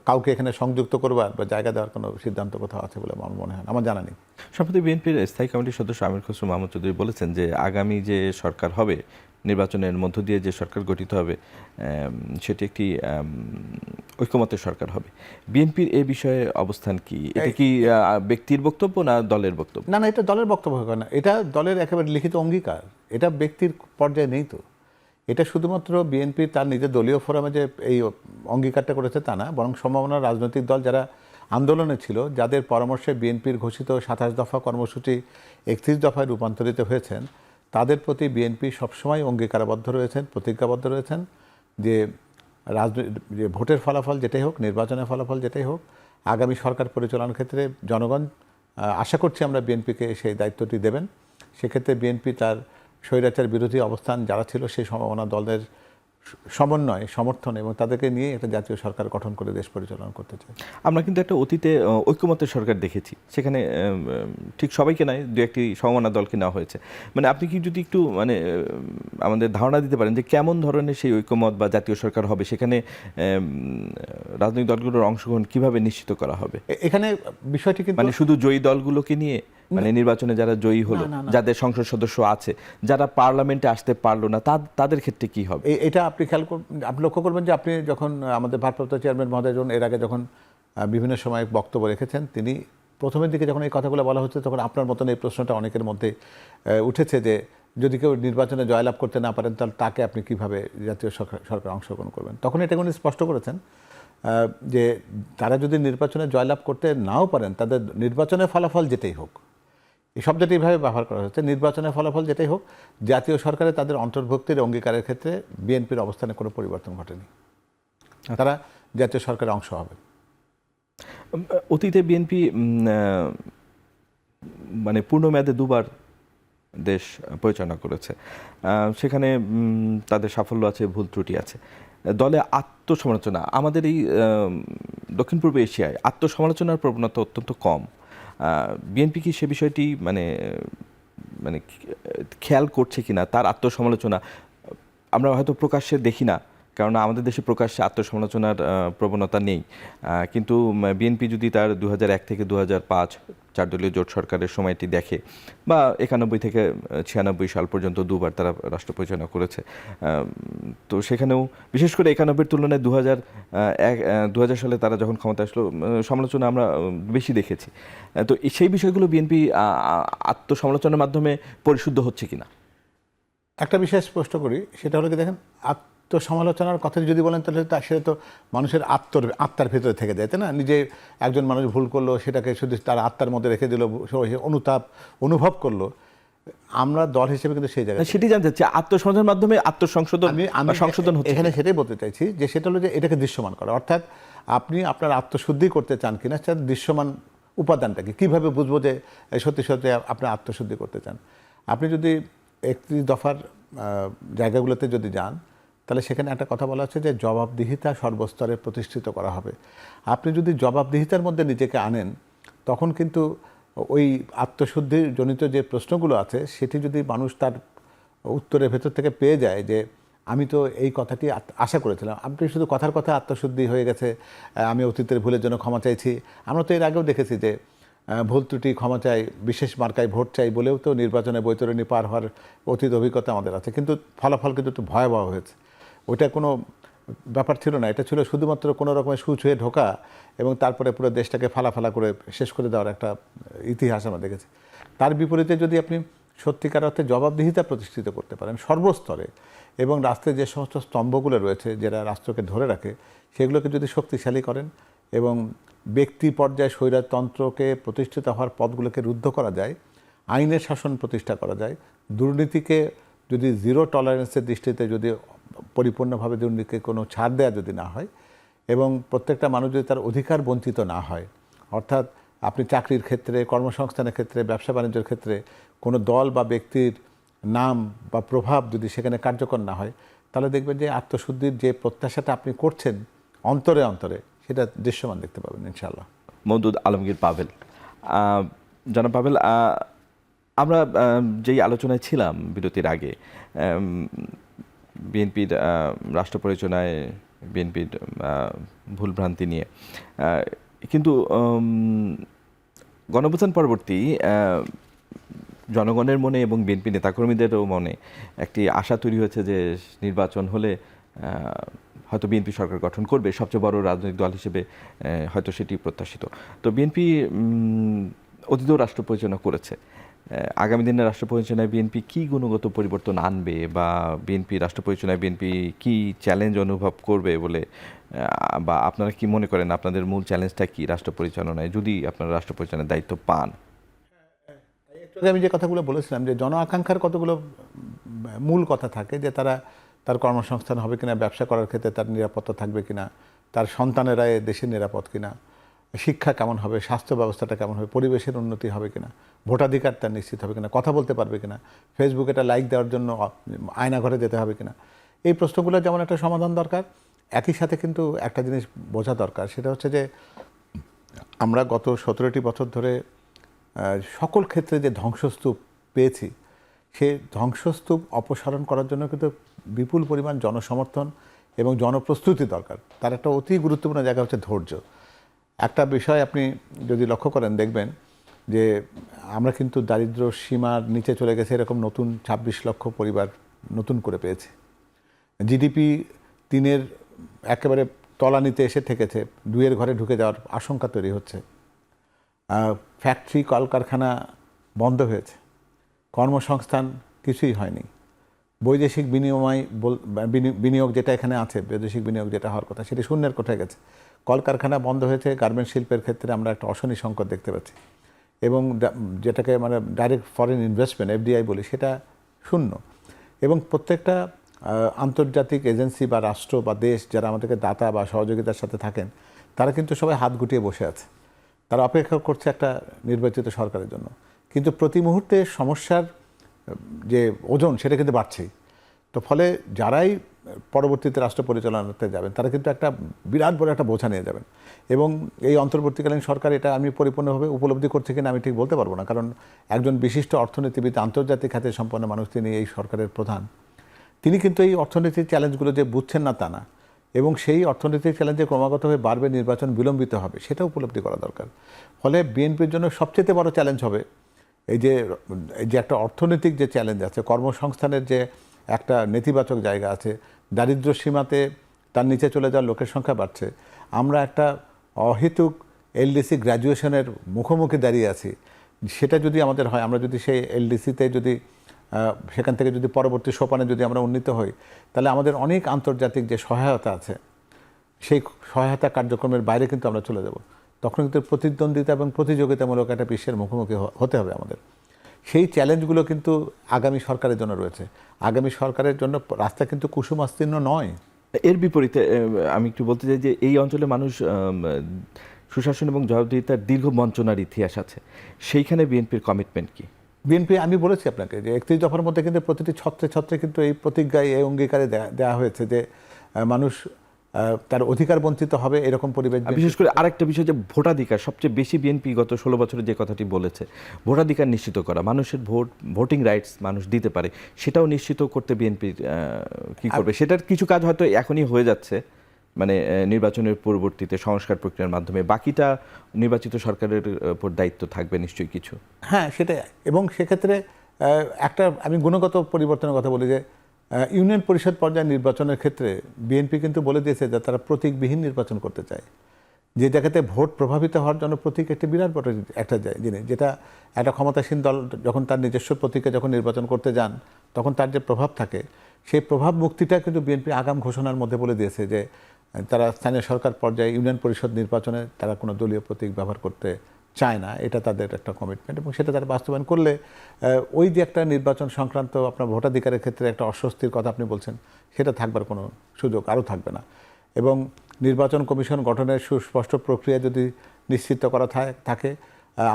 কাউকে এখানে সংযুক্ত করবার বা জায়গা দেওয়ার কোনো সিদ্ধান্ত কোথাও আছে বলে আমার মনে হয়, আমার জানা নেই। সম্প্রতি বিএনপির স্থায়ী কমিটির সদস্য আমির খসরু মাহমুদ চৌধুরী বলেছেন যে আগামী যে সরকার হবে, নির্বাচনের মধ্য দিয়ে যে সরকার গঠিত হবে, সেটি একটি ঐকমত্যের সরকার হবে। বিএনপির এই বিষয়ে অবস্থান কি? এটা কি ব্যক্তির বক্তব্য না দলের বক্তব্য? না, এটা দলের বক্তব্য হবে না, এটা দলের একেবারে লিখিত অঙ্গীকার। এটা ব্যক্তির পর্যায়ে নেই তো, এটা শুধুমাত্র বিএনপি তার নিজের দলীয় ফোরামে যে এই অঙ্গীকারটা করেছে তা না, বরং সম্ভাবনা রাজনৈতিক দল যারা আন্দোলনে ছিল, যাদের পরামর্শে বিএনপির ঘোষিত 27 দফা কর্মসূচি 31 দফায় রূপান্তরিত হয়েছেন, তাদের প্রতি বিএনপি সবসময় অঙ্গীকারবদ্ধ রয়েছেন, প্রতিজ্ঞাবদ্ধ রয়েছেন যে যে ভোটের ফলাফল যেটাই হোক, নির্বাচনের ফলাফল যেটাই হোক, আগামী সরকার পরিচালনার ক্ষেত্রে জনগণ আশা করছি আমরা বিএনপিকে সেই দায়িত্বটি দেবেন। সেক্ষেত্রে বিএনপি তার স্বৈরাচার বিরোধী অবস্থান যারা ছিল সেই সম্ভাবনা দলের সমন্বয়, সমর্থন এবং তাদেরকে নিয়ে একটা জাতীয় সরকার গঠন করে দেশ পরিচালনা করতে চাই। আমরা কিন্তু একটা অতীতে ঐক্যমত্যের সরকার দেখেছি, সেখানে ঠিক সবাইকে নয়, দু একটি সমমনা দলকে নেওয়া হয়েছে। মানে আপনি কি যদি একটু মানে আমাদের ধারণা দিতে পারেন যে কেমন ধরনের সেই ঐক্যমত বা জাতীয় সরকার হবে, সেখানে রাজনৈতিক দলগুলোর অংশগ্রহণ কিভাবে নিশ্চিত করা হবে? এখানে বিষয়টি কিন্তু মানে শুধু জয়ী দলগুলোকে নিয়ে মানে নির্বাচনে যারা জয়ী হলো, যাদের সংসদ সদস্য আছে, যারা পার্লামেন্টে আসতে পারলো না, তাদের ক্ষেত্রে কি হবে? এটা আপনি আপনি লক্ষ্য করবেন যে আপনি যখন আমাদের ভারপ্রাপ্ত চেয়ারম্যান মহোদয় এর আগে যখন বিভিন্ন সময় বক্তব্য রেখেছেন, তিনি প্রথমের দিকে যখন এই কথাগুলো বলা হচ্ছে তখন আপনার মতন এই প্রশ্নটা অনেকের মধ্যে উঠেছে যে যদি কেউ নির্বাচনে জয়লাভ করতে না পারেন তাহলে তাকে আপনি কিভাবে জাতীয় সরকার অংশগ্রহণ করবেন। তখন এটা উনি স্পষ্ট করেছেন যে তারা যদি নির্বাচনে জয়লাভ করতে নাও পারেন, তাদের নির্বাচনের ফলাফল যেটাই হোক, এই শব্দটি এইভাবে ব্যবহার করা হচ্ছে, নির্বাচনের ফলাফল যেটাই হোক, জাতীয় সরকারে তাদের অন্তর্ভুক্তির অঙ্গীকারের ক্ষেত্রে বিএনপির অবস্থানে কোনো পরিবর্তন ঘটেনি, তারা জাতীয় সরকারের অংশ হবে। অতীতে বিএনপি মানে পূর্ণমেয়াদে দুবার দেশ পরিচালনা করেছে, সেখানে তাদের সাফল্য আছে, ভুল ত্রুটি আছে। দলে আত্মসমালোচনা, আমাদের এই দক্ষিণ পূর্ব এশিয়ায় আত্মসমালোচনার প্রবণতা অত্যন্ত কম। বিএনপি কি সে বিষয়টি মানে মানে খেয়াল করছে কিনা? তার আত্মসমালোচনা আমরা হয়তো প্রকাশ্যে দেখি না, কারণ আমাদের দেশে প্রকাশ্যে আত্মসমালোচনার প্রবণতা নেই, কিন্তু বিএনপি যদি তার 2001 থেকে 2005 চার দলীয় জোট সরকারের সময়টি দেখে, বা 91 থেকে 96 সাল পর্যন্ত দুবার তারা রাষ্ট্র পরিচালনা করেছে, তো সেখানেও বিশেষ করে 91-এর তুলনায় 2000 সালে তারা যখন ক্ষমতা আসলো, সমালোচনা আমরা বেশি দেখেছি। তো সেই বিষয়গুলো বিএনপি আত্মসমালোচনার মাধ্যমে পরিশুদ্ধ হচ্ছে কিনা? একটা বিষয় স্পষ্ট করি, সেটা হলো কি, দেখেন, আত্মসমালোচনার কথা যদি বলেন তাহলে সেটা তো মানুষের আত্মার ভেতরে থেকে যায়, তাই না? নিজে একজন মানুষ ভুল করলো, সেটাকে শুধু তার আত্মার মধ্যে রেখে দিল, অনুভব করলো। আমরা দল হিসেবে কিন্তু সেই জায়গায় সেটি জানতে চাচ্ছি, আত্মসমালোচনার মাধ্যমে সংশোধন হচ্ছে এখানে সেটাই বলতে চাইছি যে সেটা হলো যে এটাকে দৃশ্যমান করা, অর্থাৎ আপনি আপনার আত্মশুদ্ধি করতে চান কিনা, সেটা দৃশ্যমান উপাদানটা কি, কীভাবে বুঝবো যে সত্যি সত্যি আপনার আত্মশুদ্ধি করতে চান। আপনি যদি 31 দফার জায়গাগুলোতে যদি যান, তাহলে সেখানে একটা কথা বলা হচ্ছে যে জবাবদিহিতা সর্বস্তরে প্রতিষ্ঠিত করা হবে। আপনি যদি জবাবদিহিতার মধ্যে নিজেকে আনেন, তখন কিন্তু ওই আত্মশুদ্ধির জনিত যে প্রশ্নগুলো আছে সেটি যদি মানুষ তার উত্তরের ভেতর থেকে পেয়ে যায় যে আমি তো এই কথাটি আশা করেছিলাম, আপনি শুধু কথার কথা আত্মশুদ্ধি হয়ে গেছে, আমি অতীতের ভুলের জন্য ক্ষমা চাইছি। আমরা তো এর আগেও দেখেছি যে ভুল ত্রুটি ক্ষমা চাই, বিশেষ মার্কায় ভোট চাই বলেও তো নির্বাচনে বৈতরণী পার হওয়ার অতীত অভিজ্ঞতা আমাদের আছে, কিন্তু ফলাফল কিন্তু একটু ভয়াবহ হয়েছে। ওইটা কোনো ব্যাপার ছিল না, এটা ছিল শুধুমাত্র কোনো রকমের সুচুয়ে ঢোকা এবং তারপরে পুরো দেশটাকে ফালা করে শেষ করে দেওয়ার একটা ইতিহাস আমরা দেখেছি। তার বিপরীতে যদি আপনি সত্যিকার অর্থে জবাবদিহিতা প্রতিষ্ঠিত করতে পারেন সর্বস্তরে, এবং রাষ্ট্রের যে সমস্ত স্তম্ভগুলো রয়েছে যারা রাষ্ট্রকে ধরে রাখে, সেগুলোকে যদি শক্তিশালী করেন এবং ব্যক্তি পর্যায়ে স্বৈরতন্ত্রকে প্রতিষ্ঠিত হওয়ার পথগুলোকে রুদ্ধ করা যায়, আইনের শাসন প্রতিষ্ঠা করা যায়, দুর্নীতিকে যদি জিরো টলারেন্সের দৃষ্টিতে যদি পরিপূর্ণভাবে দুর্নীতিকে কোনো ছাড় দেওয়া যদি না হয়, এবং প্রত্যেকটা মানুষ যদি তার অধিকার বঞ্চিত না হয়, অর্থাৎ আপনি চাকরির ক্ষেত্রে, কর্মসংস্থানের ক্ষেত্রে, ব্যবসা বাণিজ্যের ক্ষেত্রে কোনো দল বা ব্যক্তির নাম বা প্রভাব যদি সেখানে কার্যকর না হয়, তাহলে দেখবেন যে আত্মশুদ্ধির যে প্রত্যাশাটা আপনি করছেন অন্তরে অন্তরে, সেটা দৃশ্যমান দেখতে পাবেন ইনশাআল্লাহ। মওদুদ আলমগীর পাভেল, জনাব পাভেল, আমরা যেই আলোচনায় ছিলাম বিরতির আগে, বিএনপির রাষ্ট্র পরিচালনায় বিএনপির ভুলভ্রান্তি নিয়ে, কিন্তু গণঅভ্যুত্থান পরবর্তী জনগণের মনে এবং বিএনপি নেতাকর্মীদেরও মনে একটি আশা তৈরি হয়েছে যে নির্বাচন হলে হয়তো বিএনপি সরকার গঠন করবে, সবচেয়ে বড় রাজনৈতিক দল হিসেবে হয়তো সেটি প্রত্যাশিত। তো বিএনপি অতীতেও রাষ্ট্র পরিচালনা করেছে, আগামী দিনে রাষ্ট্র পরিচালনায় বিএনপি কী গুণগত পরিবর্তন আনবে, বা বিএনপি রাষ্ট্র পরিচালনায় বিএনপি কী চ্যালেঞ্জ অনুভব করবে বলে, বা আপনারা কি মনে করেন আপনাদের মূল চ্যালেঞ্জটা কি রাষ্ট্র পরিচালনায়, যদি আপনারা রাষ্ট্র পরিচালনার দায়িত্ব পান? আমি যে কথাগুলো বলেছিলাম যে জন আকাঙ্ক্ষার কতগুলো মূল কথা থাকে, যে তার কর্মসংস্থান হবে কিনা, ব্যবসা করার ক্ষেত্রে তার নিরাপত্তা থাকবে কিনা, তার সন্তানেরা দেশের নিরাপদ কিনা, শিক্ষা কেমন হবে, স্বাস্থ্য ব্যবস্থাটা কেমন হবে, পরিবেশের উন্নতি হবে কিনা, ভোটাধিকার তার নিশ্চিত হবে কিনা, কথা বলতে পারবে কিনা, ফেসবুকে একটা লাইক দেওয়ার জন্য আয়নাঘরে যেতে হবে কিনা, এই প্রশ্নগুলো যেমন একটা সমাধান দরকার। একই সাথে কিন্তু একটা জিনিস বোঝা দরকার, সেটা হচ্ছে যে আমরা গত 17টি বছর ধরে সকল ক্ষেত্রে যে ধ্বংসস্তূপ পেয়েছি, সে ধ্বংসস্তূপ অপসারণ করার জন্য কিন্তু বিপুল পরিমাণ জনসমর্থন এবং জনপ্রস্তুতি দরকার। তার একটা অতি গুরুত্বপূর্ণ জায়গা হচ্ছে ধৈর্য। একটা বিষয় আপনি যদি লক্ষ্য করেন, দেখবেন যে আমরা কিন্তু দারিদ্র্য সীমার নিচে চলে গেছে এরকম নতুন ২৬ লক্ষ পরিবার নতুন করে পেয়েছে। জিডিপি ৩-এর একেবারে তলানিতে এসে ঠেকেছে, ২-এর ঘরে ঢুকে যাওয়ার আশঙ্কা তৈরি হচ্ছে। ফ্যাক্টরি কলকারখানা বন্ধ হয়েছে, কর্মসংস্থান কিছুই হয়নি। বৈদেশিক বিনিয়োগ যেটা এখানে আছে, বৈদেশিক বিনিয়োগ যেটা হওয়ার কথা সেটি শূন্যের কোঠায় গেছে। কলকারখানা বন্ধ হয়েছে, গার্মেন্ট শিল্পের ক্ষেত্রে আমরা একটা অশনি সংকট দেখতে পাচ্ছি, এবং যেটাকে মানে ডাইরেক্ট ফরেন ইনভেস্টমেন্ট এফডিআই বলি সেটা শূন্য। এবং প্রত্যেকটা আন্তর্জাতিক এজেন্সি বা রাষ্ট্র বা দেশ যারা আমাদেরকে দাতা বা সহযোগিতার সাথে থাকেন, তারা কিন্তু সবাই হাত গুটিয়ে বসে আছে, তারা অপেক্ষা করছে একটা নির্বাচিত সরকারের জন্য। কিন্তু প্রতি মুহূর্তে সমস্যার যে ওজন সেটা কিন্তু বাড়ছেই। তো ফলে যারাই পরবর্তীতে রাষ্ট্র পরিচালনাতে যাবেন তারা কিন্তু একটা বিরাট বড় একটা বোঝা নিয়ে যাবেন। এবং এই অন্তর্বর্তীকালীন সরকার এটা আমি পরিপূর্ণভাবে উপলব্ধি করছি কিনা আমি ঠিক বলতে পারবো না, কারণ একজন বিশিষ্ট অর্থনীতিবিদ, আন্তর্জাতিক খাতে সম্পন্ন মানুষ, তিনি এই সরকারের প্রধান, তিনি কিন্তু এই অর্থনীতির চ্যালেঞ্জগুলো যে বুঝছেন না তা না, এবং সেই অর্থনৈতিক চ্যালেঞ্জে ক্রমাগতভাবে বাড়বে, নির্বাচন বিলম্বিত হবে, সেটা উপলব্ধি করা দরকার। ফলে বিএনপির জন্য সবচেয়ে বড় চ্যালেঞ্জ হবে এই যে একটা অর্থনৈতিক যে চ্যালেঞ্জ আছে, কর্মসংস্থানের যে একটা নেতিবাচক জায়গা আছে, দারিদ্র্য সীমাতে তার নিচে চলে যাওয়ার লোকের সংখ্যা বাড়ছে, আমরা একটা অহেতুক এলডিসি গ্র্যাজুয়েশনের মুখোমুখি দাঁড়িয়ে আছি। সেটা যদি আমাদের হয়, আমরা যদি সেই এলডিসিতে যদি সেখান থেকে যদি পরবর্তী সোপানে যদি আমরা উন্নীত হই, তাহলে আমাদের অনেক আন্তর্জাতিক যে সহায়তা আছে সেই সহায়তা কার্যক্রমের বাইরে কিন্তু আমরা চলে যাব। তখন কিন্তু প্রতিদ্বন্দ্বিতা এবং প্রতিযোগিতামূলক একটা বিশ্বের মুখোমুখি হতে হবে আমাদের। সেই চ্যালেঞ্জগুলো কিন্তু আগামী সরকারের জন্য রয়েছে। আগামী সরকারের জন্য রাস্তা কিন্তু কুসুমাস্তীর্ণ নয়। এর বিপরীতে আমি একটু বলতে চাই যে এই অঞ্চলে মানুষ সুশাসন এবং জবাবদিহিতার দীর্ঘ বঞ্চনার ইতিহাস আছে, সেইখানে বিএনপির কমিটমেন্ট কি? বিএনপি, আমি বলেছি আপনাকে যে ৩১ দফার মধ্যে কিন্তু প্রতিটি ছত্রে ছত্রে কিন্তু এই প্রতিজ্ঞায়, এই অঙ্গীকারে দেওয়া হয়েছে যে মানুষ তার অধিকার বঞ্চিত হবে এরকম পরিবেশ। বিশেষ করে আরেকটা বিষয় যে ভোটাধিকার, সবচেয়ে বেশি বিএনপি গত ১৬ বছরে যে কথাটি বলেছে, ভোটাধিকার নিশ্চিত করা, মানুষের ভোটিং রাইটস মানুষ দিতে পারে, সেটাও নিশ্চিত করতে বিএনপি কি করবে? সেটার কিছু কাজ হয়তো এখনই হয়ে যাচ্ছে, মানে নির্বাচনের পরবর্তীতে সংস্কার প্রক্রিয়ার মাধ্যমে। বাকিটা নির্বাচিত সরকারের উপর দায়িত্ব থাকবে নিশ্চয়ই কিছু। হ্যাঁ, সেটাই। এবং সেক্ষেত্রে একটা আমি গুণগত পরিবর্তনের কথা বলি যে ইউনিয়ন পরিষদ পর্যায়ে নির্বাচনের ক্ষেত্রে বিএনপি কিন্তু বলে দিয়েছে যে তারা প্রতীকবিহীন নির্বাচন করতে চায়। যে জায়গাতে ভোট প্রভাবিত হওয়ার জন্য প্রতীক একটি বিরাট বড় একটা জিনিস, যেটা একটা ক্ষমতাসীন দল যখন তার নিজস্ব প্রতীকে যখন নির্বাচন করতে যান তখন তার যে প্রভাব থাকে, সেই প্রভাব মুক্তিটা কিন্তু বিএনপি আগাম ঘোষণার মধ্যে বলে দিয়েছে যে তারা স্থানীয় সরকার পর্যায়ে ইউনিয়ন পরিষদ নির্বাচনে তারা কোনো দলীয় প্রতীক ব্যবহার করতে চায় না। এটা তাদের একটা কমিটমেন্ট, এবং সেটা তারা বাস্তবায়ন করলে ওই যে একটা নির্বাচন সংক্রান্ত আপনার ভোটাধিকারের ক্ষেত্রে একটা অস্বস্তির কথা আপনি বলছেন, সেটা থাকবার কোনো সুযোগ আরও থাকবে না। এবং নির্বাচন কমিশন গঠনের সুস্পষ্ট প্রক্রিয়া যদি নিশ্চিত করা থাকে,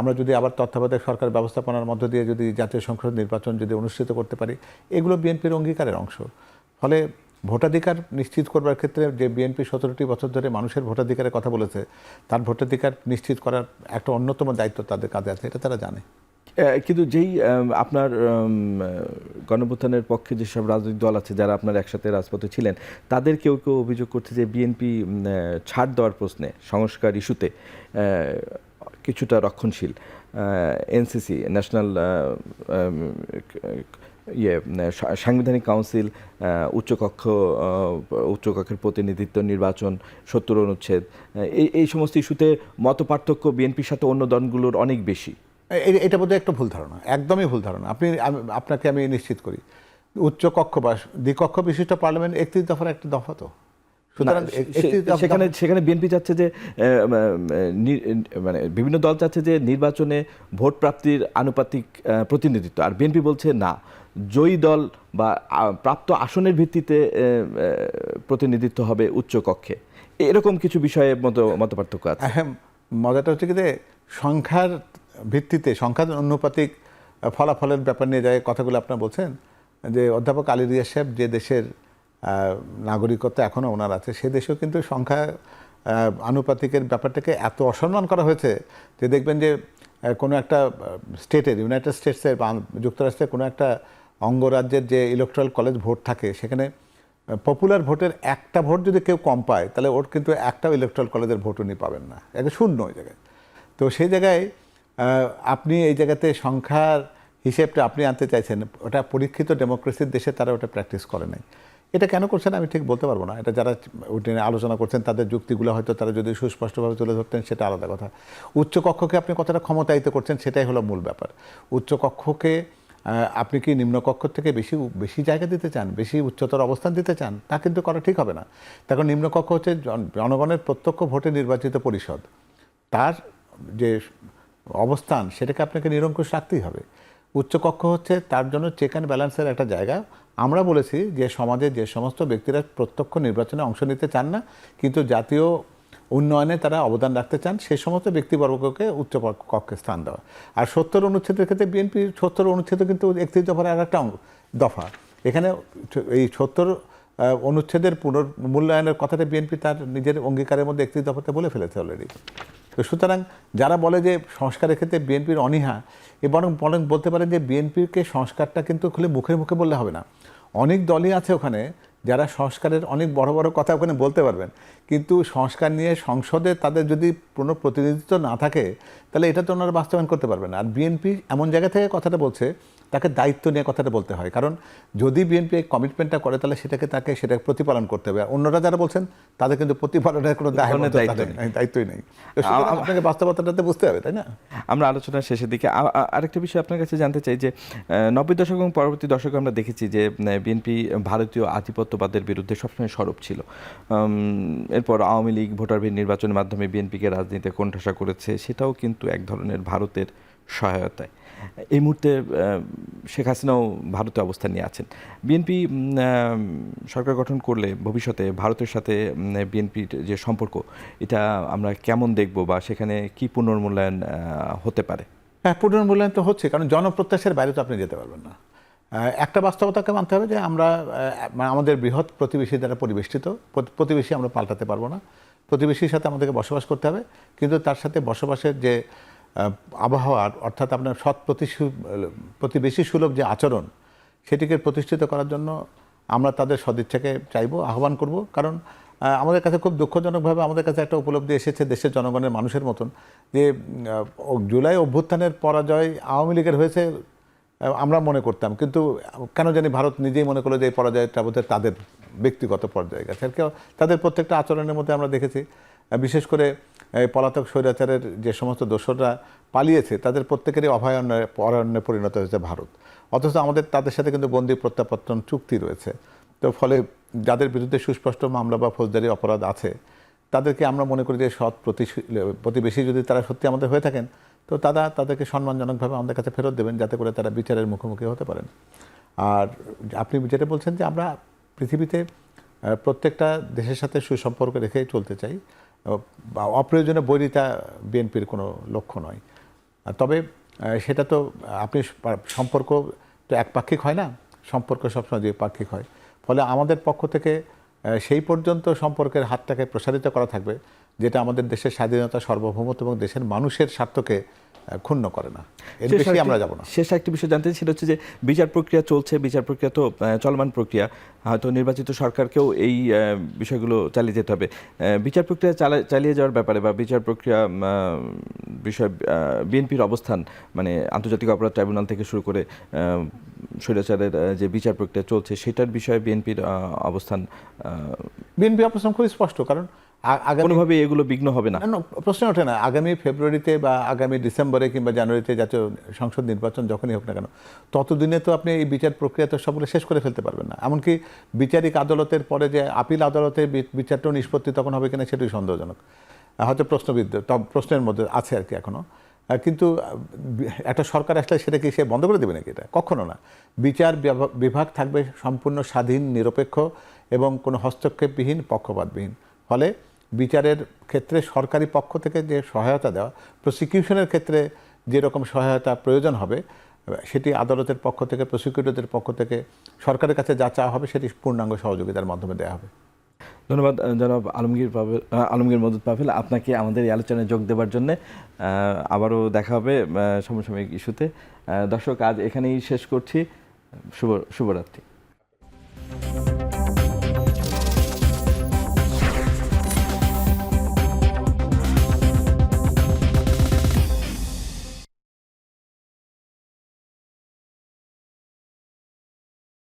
আমরা যদি আবার তত্ত্বাবধায়ক সরকার ব্যবস্থাপনার মধ্য দিয়ে যদি জাতীয় সংসদ নির্বাচন যদি অনুষ্ঠিত করতে পারি, এগুলো বিএনপির অঙ্গীকারের অংশ। ফলে ভোটাধিকার নিশ্চিত করবার ক্ষেত্রে যে বিএনপি ১৭টি বছর ধরে মানুষের ভোটাধিকারের কথা বলেছে, তার ভোটাধিকার নিশ্চিত করার একটা অন্যতম দায়িত্ব তাদের কাঁধে আছে, এটা তারা জানে। কিন্তু যেই আপনার গণঅভ্যুত্থানের পক্ষে যেসব রাজনৈতিক দল আছে যারা আপনার একসাথে রাজপথে ছিলেন, তাদের কেউ কেউ অভিযোগ করছে যে বিএনপি ছাড় দেওয়ার প্রশ্নে, সংস্কার ইস্যুতে কিছুটা রক্ষণশীল। এনসিসি, ন্যাশনাল সাংবিধানিক কাউন্সিল, উচ্চকক্ষের প্রতিনিধিত্ব, নির্বাচন, ৭০ অনুচ্ছেদ, এই সমস্ত ইস্যুতে মত পার্থক্য বিএনপির সাথে অন্য দলগুলোর অনেক বেশি। এটা বোধহয় একটা ভুল ধারণা, একদমই ভুল ধারণা। আপনাকে আমি নিশ্চিত করি, উচ্চকক্ষ বা দ্বিকক্ষ বিশিষ্ট পার্লামেন্ট ৩১ দফার একটা দফা তো, সুতরাং সেখানে বিএনপি চাচ্ছে যে মানে বিভিন্ন দল চাচ্ছে যে নির্বাচনে ভোট প্রাপ্তির আনুপাতিক প্রতিনিধিত্ব, আর বিএনপি বলছে না, জয়ী দল বা প্রাপ্ত আসনের ভিত্তিতে প্রতিনিধিত্ব হবে উচ্চকক্ষে। এরকম কিছু বিষয়ে মত পার্থক্য আছে। মজাটা হচ্ছে কি যে সংখ্যার ভিত্তিতে, সংখ্যার অনুপাতিক ফলাফলের ব্যাপার নিয়ে যায় কথাগুলো আপনারা বলছেন, যে অধ্যাপক আলী রিয়াজ সাহেব যে দেশের নাগরিকত্ব এখনও ওনার আছে, সে দেশেও কিন্তু সংখ্যা আনুপাতিকের ব্যাপারটাকে এত অসম্মান করা হয়েছে যে দেখবেন যে কোনো একটা স্টেটের, ইউনাইটেড স্টেটসের বা যুক্তরাষ্ট্রের কোনো একটা অঙ্গরাজ্যের যে ইলেকট্রাল কলেজ ভোট থাকে, সেখানে পপুলার ভোটের একটা ভোট যদি কেউ কম পায়, তাহলে ওর কিন্তু একটাও ইলেকট্রাল কলেজের ভোট উনি পাবেন না, একটা শূন্য ওই জায়গায়। তো সেই জায়গায় আপনি এই জায়গাতে সংখ্যার হিসেবটা আপনি আনতে চাইছেন, ওটা পরীক্ষিত ডেমোক্রেসির দেশে তারা ওটা প্র্যাকটিস করে নাই। এটা কেন করছেন আমি ঠিক বলতে পারবো না। এটা যারা ওটা নিয়ে আলোচনা করছেন তাদের যুক্তিগুলো হয়তো তারা যদি সুস্পষ্টভাবে তুলে ধরতেন সেটা আলাদা কথা। উচ্চকক্ষকে আপনি কতটা ক্ষমতায়িত করছেন সেটাই হলো মূল ব্যাপার। উচ্চকক্ষকে আপনি কি নিম্নকক্ষ থেকে বেশি বেশি জায়গা দিতে চান, বেশি উচ্চতর অবস্থান দিতে চান, তা কিন্তু করা ঠিক হবে না। তখন নিম্নকক্ষ হচ্ছে জনগণের প্রত্যক্ষ ভোটে নির্বাচিত পরিষদ, তার যে অবস্থান সেটাকে আপনাকে নিরঙ্কুশ রাখতেই হবে। উচ্চকক্ষ হচ্ছে তার জন্য চেক অ্যান্ড ব্যালেন্সের একটা জায়গা। আমরা বলেছি যে সমাজে যে সমস্ত ব্যক্তিরা প্রত্যক্ষ নির্বাচনে অংশ নিতে চান না কিন্তু জাতীয় উন্নয়নে তারা অবদান রাখতে চান, সেই সমস্ত ব্যক্তিবর্গকে উচ্চ কক্ষে স্থান দেওয়া। আর ৭০ অনুচ্ছেদের ক্ষেত্রে বিএনপি ৭০ অনুচ্ছেদ কিন্তু ৩১ দফার আর একটা দফা। এখানে এই ৭০ অনুচ্ছেদের পুনর্মূল্যায়নের কথাটা বিএনপি তার নিজের অঙ্গীকারের মধ্যে ৩১ দফাতে বলে ফেলেছে অলরেডি। তো সুতরাং যারা বলে যে সংস্কারের ক্ষেত্রে বিএনপির অনীহা, বরং বলতে পারেন যে বিএনপিকে সংস্কারটা কিন্তু খুলে মুখে মুখে বললে হবে না। অনেক দলই আছে ওখানে যারা সংস্কারের অনেক বড় বড় কথা ওখানে বলতে পারবেন, কিন্তু সংস্কার নিয়ে সংসদে তাদের যদি কোনো প্রতিনিধিত্ব না থাকে তাহলে এটা তো ওনারা বাস্তবায়ন করতে পারবেন না। আর বিএনপি এমন জায়গা থেকে কথাটা বলছে, তাকে দায়িত্ব নিয়ে কথাটা বলতে হয়। কারণ যদি বিএনপি এই কমিটমেন্টটা করে তাহলে সেটা প্রতিপালন করতে হবে। আর অন্যরা যারা বলছেন তাদের কিন্তু প্রতিপালনের কোনো দায়িত্বই নেই। আপনাকে বাস্তবতাটাতে বুঝতে হবে, তাই না? আমরা আলোচনার শেষের দিকে আরেকটা বিষয় আপনার কাছে জানতে চাই যে ৯০ দশক এবং পরবর্তী দশকে আমরা দেখেছি যে বিএনপি ভারতীয় আধিপত্যবাদের বিরুদ্ধে সবসময় সরব ছিল। এরপর আওয়ামী লীগ ভোটারবিহীন নির্বাচনের মাধ্যমে বিএনপিকে রাজনীতিতে কোণঠাসা করেছে, সেটাও কিন্তু এক ধরনের ভারতের সহায়তায়। এই মুহূর্তে শেখ হাসিনাও ভারতে অবস্থান নিয়ে আছেন। বিএনপি সরকার গঠন করলে ভবিষ্যতে ভারতের সাথে বিএনপির যে সম্পর্ক, এটা আমরা কেমন দেখব বা সেখানে কি পুনর্মূল্যায়ন হতে পারে? হ্যাঁ, পুনর্মূল্যায়ন তো হচ্ছে, কারণ জনপ্রত্যাশার বাইরে তো আপনি যেতে পারবেন না। একটা বাস্তবতাকে মানতে হবে যে আমরা আমাদের বৃহৎ প্রতিবেশী দ্বারা পরিবেষ্টিত, প্রতিবেশী আমরা পাল্টাতে পারবো না। প্রতিবেশীর সাথে আমাদেরকে বসবাস করতে হবে, কিন্তু তার সাথে বসবাসের যে আবহাওয়ার, অর্থাৎ আপনার সৎ প্রতিবেশী সুলভ যে আচরণ, সেটিকে প্রতিষ্ঠিত করার জন্য আমরা তাদের সদিচ্ছাকে চাইবো, আহ্বান করব। কারণ আমাদের কাছে খুব দুঃখজনকভাবে আমাদের কাছে একটা উপলব্ধি এসেছে দেশের জনগণের মানুষের মতন যে জুলাই অভ্যুত্থানের পরাজয় আওয়ামী লীগের হয়েছে আমরা মনে করতাম, কিন্তু কেন জানি ভারত নিজেই মনে করলো যে এই পরাজয়টা বোধহয় তাদের ব্যক্তিগত পর্যায়ে গেছে। আর কেউ তাদের প্রত্যেকটা আচরণের মধ্যে আমরা দেখেছি, বিশেষ করে পলাতক স্বৈরাচারের যে সমস্ত দোসররা পালিয়েছে তাদের প্রত্যেকেরই অভয়ারণ্যে পরিণত হয়েছে ভারত। অথচ আমাদের তাদের সাথে কিন্তু বন্দি প্রত্যাবর্তন চুক্তি রয়েছে। তো ফলে যাদের বিরুদ্ধে সুস্পষ্ট মামলা বা ফৌজদারি অপরাধ আছে তাদেরকে আমরা মনে করি যে সৎ প্রতিবেশী যদি তারা সত্যি আমাদের হয়ে থাকেন তো তাদেরকে সম্মানজনকভাবে আমাদের কাছে ফেরত দেবেন, যাতে করে তারা বিচারের মুখোমুখি হতে পারেন। আর আপনি যেটা বলছেন যে আমরা পৃথিবীতে প্রত্যেকটা দেশের সাথে সুসম্পর্ক রেখে চলতে চাই, অপ্রয়োজনীয় বৈরিতা বিএনপির কোনো লক্ষ্য নয়। তবে সেটা তো আপনি সম্পর্ক তো একপাক্ষিক হয় না, সম্পর্ক সবসময় দ্বিপাক্ষিক হয়। ফলে আমাদের পক্ষ থেকে সেই পর্যন্ত সম্পর্কের হাতটাকে প্রসারিত করা থাকবে যেটা আমাদের দেশের স্বাধীনতা, সার্বভৌমত্ব এবং দেশের মানুষের স্বার্থকে ক্ষুণ্ণ করে না। এর বেশি আমরা যাব না। শেষ একটি বিষয় জানতে চাই, সেটা হচ্ছে যে বিচার প্রক্রিয়া চলছে, বিচার প্রক্রিয়া তো চলমান প্রক্রিয়া, হয়তো নির্বাচিত সরকারকেও এই বিষয়গুলো চালিয়ে যেতে হবে। বিচার প্রক্রিয়া চালিয়ে যাওয়ার ব্যাপারে বা বিচার প্রক্রিয়া বিষয় বিএনপির অবস্থান, মানে আন্তর্জাতিক অপরাধ ট্রাইব্যুনাল থেকে শুরু করে স্বৈরাচারের যে বিচার প্রক্রিয়া চলছে সেটার বিষয়ে বিএনপির অবস্থান খুবই স্পষ্ট। কারণ কোনোভাবে এগুলো বিঘ্ন হবে না, প্রশ্ন ওঠে না। আগামী ফেব্রুয়ারিতে বা আগামী ডিসেম্বরে কিংবা জানুয়ারিতে জাতীয় সংসদ নির্বাচন যখনই হোক না কেন, ততদিনে তো আপনি এই বিচার প্রক্রিয়া তো সবগুলো শেষ করে ফেলতে পারবেন না। এমনকি বিচারিক আদালতের পরে যে আপিল আদালতের বিচারটাও নিষ্পত্তি তখন হবে কিনা সেটাই সন্দেহজনক, হয়তো প্রশ্নের মধ্যে আছে আর কি এখনও। কিন্তু একটা সরকার আসলে সেটা কি সে বন্ধ করে দেবে নাকি? এটা কখনো না। বিচার বিভাগ থাকবে সম্পূর্ণ স্বাধীন, নিরপেক্ষ এবং কোনো হস্তক্ষেপবিহীন, পক্ষপাতবিহীন। ফলে বিচারের ক্ষেত্রে সরকারি পক্ষ থেকে যে সহায়তা দেওয়া, প্রসিকিউশনের ক্ষেত্রে যেরকম সহায়তা প্রয়োজন হবে সেটি আদালতের পক্ষ থেকে, প্রসিকিউটরদের পক্ষ থেকে সরকারের কাছে যা চাওয়া হবে সেটি পূর্ণাঙ্গ সহযোগিতার মাধ্যমে দেওয়া হবে। ধন্যবাদ জনাব আলমগীর মওদুদ পাভেল, আপনাকে আমাদের এই আলোচনায় যোগ দেওয়ার জন্য। আবারও দেখা হবে সমসাময়িক ইস্যুতে। দর্শক, আজ এখানেই শেষ করছি। শুভরাত্রি।